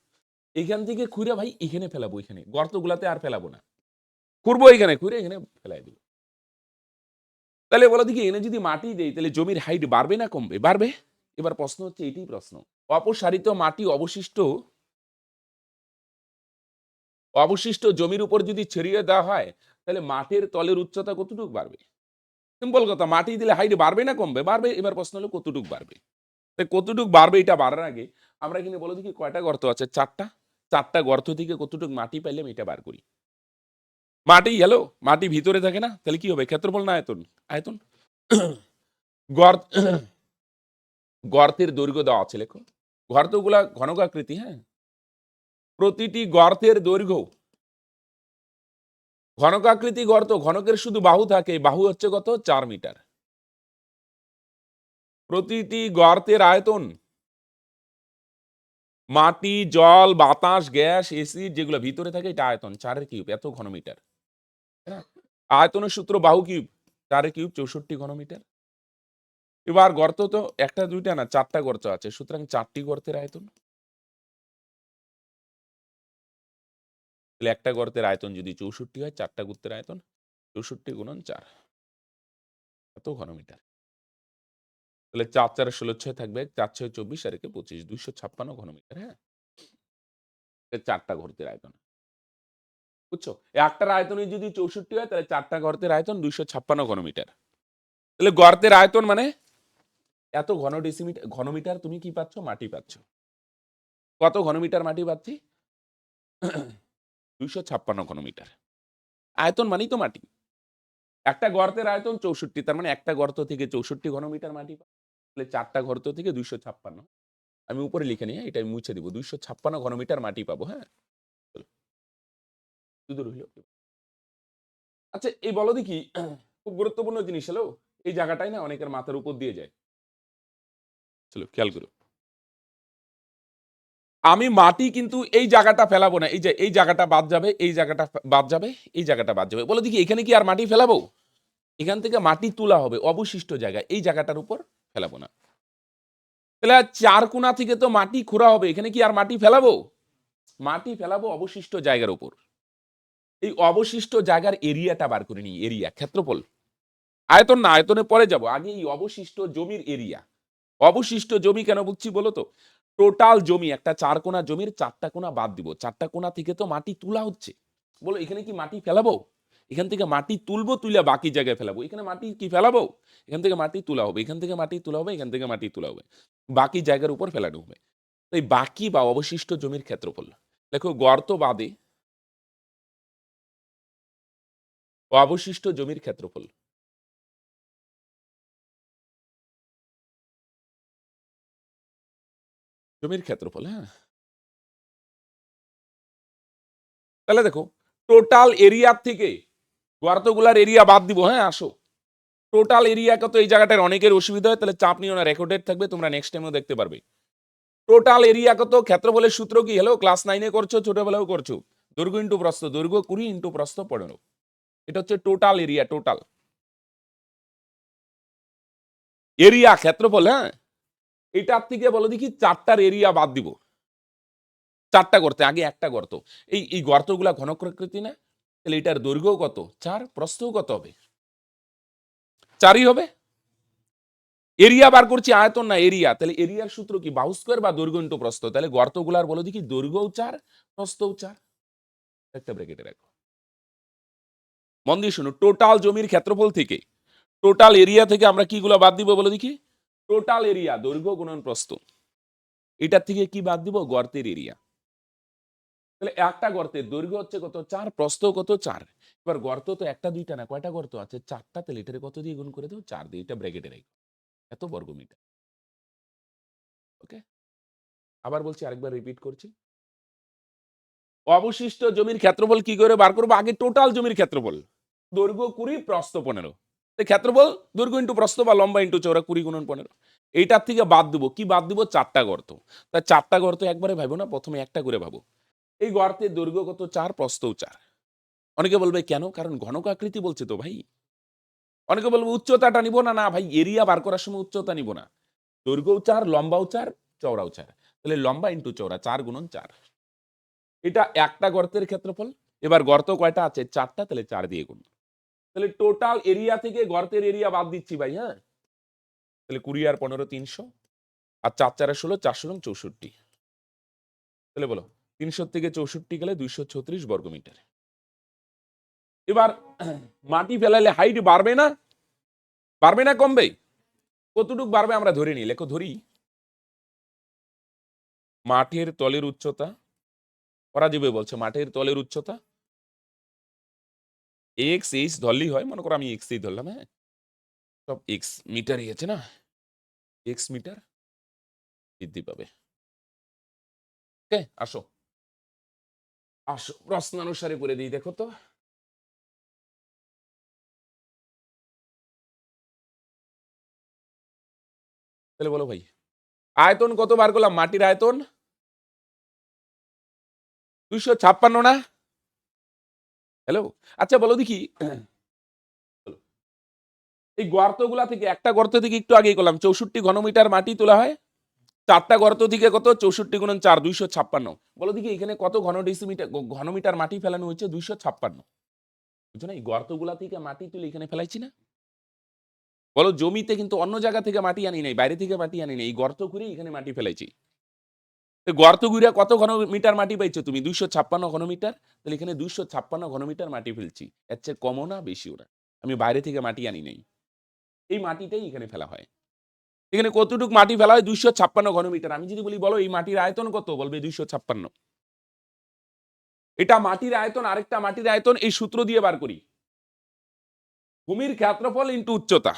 এখান থেকে খুঁড়ে ভাই এখানে ফেলাবো, এখানে গর্তগুলাতে আর ফেলাবো না, খুঁড়বো এখানে, খুঁড়ে এখানে ফেলাই দেবো। তাহলে বলো দেখি, এনে যদি মাটি দেই তাহলে জমির হাইট বাড়বে না কমবে? বাড়বে। এবার প্রশ্ন হচ্ছে, এটাই প্রশ্ন, অপসারিত মাটি অবশিষ্ট, অবশিষ্ট জমির উপর যদি ছড়িয়ে দেওয়া হয়, তাহলে মাটির তলের উচ্চতা কতটুকু বাড়বে? সিম্পল কথা, মাটি দিলে হাইট বাড়বে না কমবে? বাড়বে। এবার প্রশ্ন হলো কতটুকু বাড়বে। তাই কতটুকু বাড়বে, এটা বাড়ার আগে আমরা এখানে বলো দেখি কয়টা গর্ত আছে? 4টা। 4টা গর্ত থেকে কতটুকু মাটি পাইলাম এটা বার করি। মাটি, হ্যালো, মাটি ভিতরে থাকে না, তাহলে কি হবে? ক্ষেত্রফল না আয়তন? আয়তন। গর্ত, গর্তের দৈর্ঘ্য দেওয়া আছে, লেখো। গর্তগুলা ঘনকাকৃতি, হ্যাঁ, প্রতিটি গর্তের দৈর্ঘ্য, ঘনকাকৃতি গর্ত, ঘনকের শুধু বাহু থাকে, বাহু হচ্ছে কত? 4 মিটার। প্রতিটি গর্তের আয়তন, মাটি, জল, বাতাস, গ্যাস, এসিড যেগুলো ভিতরে থাকে, এটা আয়তন 4 কিউব, এত ঘনমিটার। আয়তনের সূত্র বাহু কিউব, 4 কিউব 64 ঘনমিটার। এবার গর্ত তো একটা দুইটা না, 4টা গর্ত আছে, সুতরাং 4টি গর্তের আয়তন। তাহলে একটা গর্তের আয়তন যদি 64 হয়, 4টা গর্তের আয়তন 64 গুণন 4, এত ঘনমিটার। তাহলে 4 4 16 6 থাকবে, 4 6 24 আর 25, 256 ঘনমিটার। হ্যাঁ, 4টা গর্তের আয়তন, বুঝছো? একটার আয়তনে যদি 64 হয়, তাহলে 4টা গর্তের আয়তন 256 ঘনমিটার। তাহলে গর্তের আয়তন মানে এত ঘন ডেসিমিটার, ঘনমিটার তুমি কি পাচ্ছ? মাটি পাচ্ছ। কত ঘনমিটার মাটি পাচ্ছি? 256 ঘনমিটার। আয়তন মানেই তো মাটি। একটা গর্তের আয়তন 64, তার মানে একটা গর্ত থেকে 64 ঘনমিটার মাটি পাবো। তাহলে 4টা গর্ত থেকে 256। আমি উপরে লিখে নিই, এটা আমি মুছে দিব। 256 ঘনমিটার মাটি পাবো। হ্যাঁ, শুধু রইল। আচ্ছা, এই বলো দেখি, খুব গুরুত্বপূর্ণ জিনিস হলো, এই জায়গাটাই না অনেকের মাথার উপর দিয়ে যায়। চলো খেয়াল করো, আমি মাটি কিন্তু এই জায়গাটা ফেলাবো না, এই যে এই জায়গাটা বাদ যাবে, এই জায়গাটা বাদ যাবে, এই জায়গাটা বাদ যাবে। বলো দেখি, এখানে কি আর মাটি ফেলাবো? এখান থেকে মাটি তোলা হবে অবশিষ্ট জায়গায়, এই জায়গাটার উপর ফেলাবো না। তাহলে 4 কোণা থেকে তো মাটি খোঁড়া হবে, এখানে কি আর মাটি ফেলাবো? মাটি ফেলাবো অবশিষ্ট জায়গার উপর। এই অবশিষ্ট জায়গার এরিয়াটা বার করে নিই, এরিয়া, ক্ষেত্রফল। আয়তন না, আয়তনে পরে যাব, আগে এই অবশিষ্ট জমির এরিয়া। অবশিষ্ট জমি কেন বুঝছি বলো তো? টোটাল জমি, একটা 4 কোণা জমির 4টা কোণা বাদ দিব, 4টা কোণা থেকে তো মাটি তোলা হচ্ছে। বলো এখানে কি মাটি ফেলাবো? এখান থেকে মাটি তুলবো, তুলে বাকি জায়গায় ফেলাবো। এখানে মাটি কি ফেলাবো? এখান থেকে মাটি তোলা হবে, এখান থেকে মাটি তোলা হবে, এখান থেকে মাটি তোলা হবে, বাকি জায়গার উপর ফেলানো হবে। এই বাকি বা অবশিষ্ট জমির ক্ষেত্রফল। দেখো, গর্ত বাদে অবশিষ্ট জমির ক্ষেত্রফল, জমির ক্ষেত্রফল। হ্যাঁ, তাহলে দেখো, টোটাল এরিয়ার থেকে গর্তগুলার এরিয়া বাদ দিব। হ্যাঁ, আসো, টোটাল এরিয়া কত? এই জায়গাটার অনেকের অসুবিধা হয়, তাহলে চাপ নিও না, রেকর্ডেড থাকবে, তোমরা নেক্সট টাইমও দেখতে পারবে। টোটাল এরিয়া কত? ক্ষেত্রফলের সূত্র কি? হ্যালো, ক্লাস 9-এ করছো, ছোটবেলাও করছো। দৈর্ঘ্য ইন্টু প্রস্থ, দৈর্ঘ্য 20 ইন্টু প্রস্থ 15। এটা হচ্ছে টোটাল এরিয়া, টোটাল এরিয়া, ক্ষেত্রফল। হ্যাঁ, এটার থেকে বলো দেখি 4টার এরিয়া বাদ দিব। 4টা গর্তে, আগে একটা গর্ত, এই গর্তগুলা ঘনকাকৃতি না, তাহলে এটার দৈর্ঘ্য কত? 4, প্রস্থও কত হবে? 4ই হবে। এরিয়া বার করছি, আয়তন না, এরিয়া। তাহলে এরিয়ার সূত্র কি? বাহু স্কয়ার বা দৈর্ঘ্য ইন্টু প্রস্থ। তাহলে গর্তগুলার বলো দেখি দৈর্ঘ্যও 4, প্রস্থও 4। একটা ব্র্যাকেটে রাখো, মন দিয়ে শুনো। টোটাল জমির ক্ষেত্রফল থেকে, টোটাল এরিয়া থেকে আমরা কিগুলো বাদ দিব বলো দেখি? টোটাল এরিয়া, দৈর্ঘ্য গুণন প্রস্থ। এটার থেকে কি বাদ দিব? গর্তের এরিয়া। তাহলে একটা গর্তের দৈর্ঘ্য হচ্ছে কত? 4, প্রস্থ কত? 4। এবার গর্ত তো একটা দুইটা না, কয়টা গর্ত আছে? 4টা। তাহলে এটারে কত দিয়ে গুণ করে দাও? 4 দিয়ে। এটা ব্র্যাকেটে রাখো, এত বর্গমিটার। ওকে, আবার বলছি, আরেকবার রিপিট করছি। অবশিষ্ট জমির ক্ষেত্রফল কি করে বার করবো? আগে টোটাল জমির ক্ষেত্রফল, দৈর্ঘ্য 20, প্রস্থ 15। ক্ষেত্রফল দৈর্ঘ্য ইন্টু প্রস্থ বা লম্বা ইন্টু চৌড়া, 20 গুণন 15। এইটার থেকে বাদ দিব, কি বাদ দিব? 4টা গর্ত। তা 4টা গর্ত একবারে ভাবো না, প্রথমে একটা করে ভাবো। এই গর্তের দৈর্ঘ্য কত? 4, প্রস্থও 4। অনেকে বলবে কেন? কারণ ঘনক আকৃতি বলছে তো ভাই। অনেকে বলবে উচ্চতাটা নিব না, না ভাই, এরিয়া বার করার সময় উচ্চতা নিব না, দৈর্ঘ্যও 4, লম্বাও 4, চওড়াও 4। তাহলে লম্বা ইন্টু চওড়া, 4 গুণন 4। এটা একটা গর্তের ক্ষেত্রফল। এবার গর্ত কয়টা আছে? 4টা, তাহলে 4 দিয়ে গুণ। তাহলে টোটাল এরিয়া থেকে গর্তের এরিয়া বাদ দিচ্ছি ভাই। হ্যাঁ, তাহলে 20 আর 15 300, আর 4 4 16, 400 এবং 64। তাহলে বলো, 300 থেকে 64 গেলে 236 বর্গমিটার। এবার মাটি ফেলাইলে হাইট বাড়বে না? বাড়বে না কমবে? কতটুক বাড়বে আমরা ধরে নিই, লেখো ধরি। মাঠের তলের উচ্চতা, ওরা যেভাবে বলছে মাঠের তলের উচ্চতা এক্স, এইচ ধরলেই হয়, মনে করো আমি এক্সই ধরলাম। হ্যাঁ, সব এক্স মিটারই আছে না, এক্স মিটার বৃদ্ধি পাবে। ওকে, আসো। আসো প্রশ্নানুসারে করে দিই, দেখো তো। তাহলে বলো ভাই, আয়তন কত বার করলাম? মাটির আয়তন 256 না? হ্যালো, আচ্ছা বলো দেখি, এই গর্তগুলা থেকে একটা গর্ত থেকে একটু আগেই করলাম 64 ঘনমিটার মাটি তোলা হয়। 4টা গর্ত থেকে কত? 64 গুণন 4, 256। বলো দেখি এখানে কত ঘনমিটার মাটি ফেলানো হয়েছে? 256। বুঝছো না? এই গর্তগুলা থেকে মাটি তুলে এখানে ফেলাইছি না? বলো, জমিতে কিন্তু অন্য জায়গা থেকে মাটি আনি নাই, বাইরে থেকে মাটি আনি নাই, এই গর্ত করে এখানে মাটি ফেলাইছি। গর্ত ঘুরে কত ঘনমিটার মাটি পাইছো তুমি? 256 ঘনমিটার। তাহলে এখানে 256 ঘনমিটার মাটি ফেলছি। এর চেয়ে কমও না, বেশিও না। আমি বাইরে থেকে মাটি আনি নাই, এই মাটিটাই এখানে ফেলা হয়। এখানে কতটুক মাটি ফেলা হয়? 256 ঘনমিটার। আমি যদি বলি বলো এই মাটির আয়তন কত, বলবে 256। এটা মাটির আয়তন, আরেকটা মাটির আয়তন এই সূত্র দিয়ে বার করি, ভূমির ক্ষেত্রফল ইনটু উচ্চতা।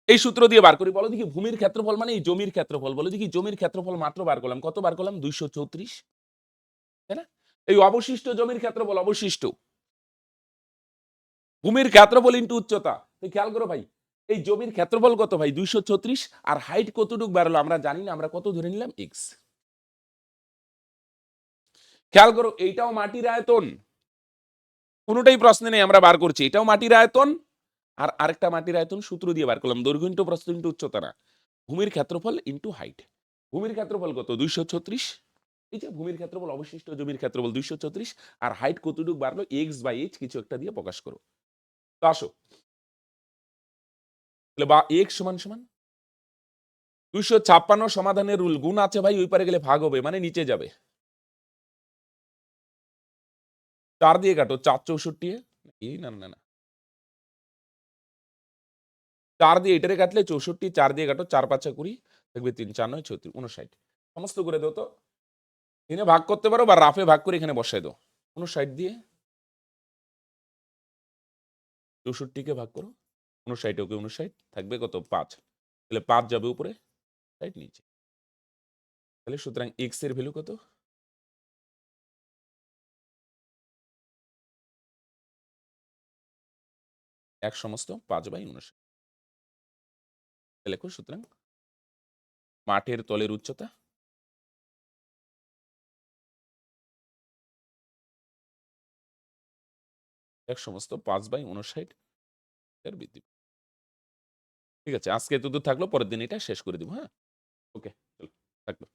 এই সূত্র দিয়ে বার করি। বলো দেখি ভূমির ক্ষেত্রফল মানে এই জমির ক্ষেত্রফল। বলো দেখি জমির ক্ষেত্রফল মাত্র বার করলাম, কত বার করলাম? 234, তাই না? এই অবশিষ্ট জমির ক্ষেত্রফল, অবশিষ্ট ভূমির ক্ষেত্রফল ইনটু উচ্চতা। তো খেয়াল করো ভাই, এই জমির ক্ষেত্রফল কত ভাই? 234। আর হাইট কতটুক বাড়লো আমরা জানি না, আমরা কত ধরে নিলাম? এক্স। খেয়াল করো, এইটাও মাটির আয়তন, কোনোটাই প্রশ্নে নেই, আমরা বার করছি। এটাও মাটির আয়তন, আর আরেকটা মাটির আয়তন সূত্র দিয়ে বার করলাম, দৈর্ঘ্য ইনটু প্রস্থ ইনটু উচ্চতা না, ভূমির ক্ষেত্রফল ইনটু হাইট। ভূমির ক্ষেত্রফল কত? 236। এই যে ভূমির ক্ষেত্রফল, অবশিষ্ট জমির ক্ষেত্রফল 236, আর হাইট কতটুক বাড়লো? এক্স বাই এইচ কিছু একটা দিয়ে প্রকাশ করো। তো আসো, তাহলে বা এক্স সমান সমান 256 সমাধানের রুল, গুণ আছে ভাই, ওই পারে গেলে ভাগ হবে, মানে নিচে যাবে। 4 দিয়ে কাটো, 4 64, এই না না না, 4 দিয়ে এটারে কাটলে 64, 4 দিয়ে কাটো, 4 5 20, দেখবে 3 4 9 36 59। সমস্ত করে দাও তো, এখানে ভাগ করতে পারো বা রাফে ভাগ করে এখানে বসাই দাও। 59 দিয়ে 64 ভাগ করো, 59 ওকে 59, থাকবে কত? 5। তাহলে 5 যাবে উপরে, 60 নিচে। তাহলে সুতরাং এক্স এর ভ্যালু কত? 1/5/59। লেখো, সুতরাং মাঠের তলের উচ্চতা 1/5/59 এর বৃদ্ধি। ঠিক আছে, আজকে এতদূর থাকলো, পরের দিন এটা শেষ করে দিব। হ্যাঁ, ওকে, চলো, থাকলো।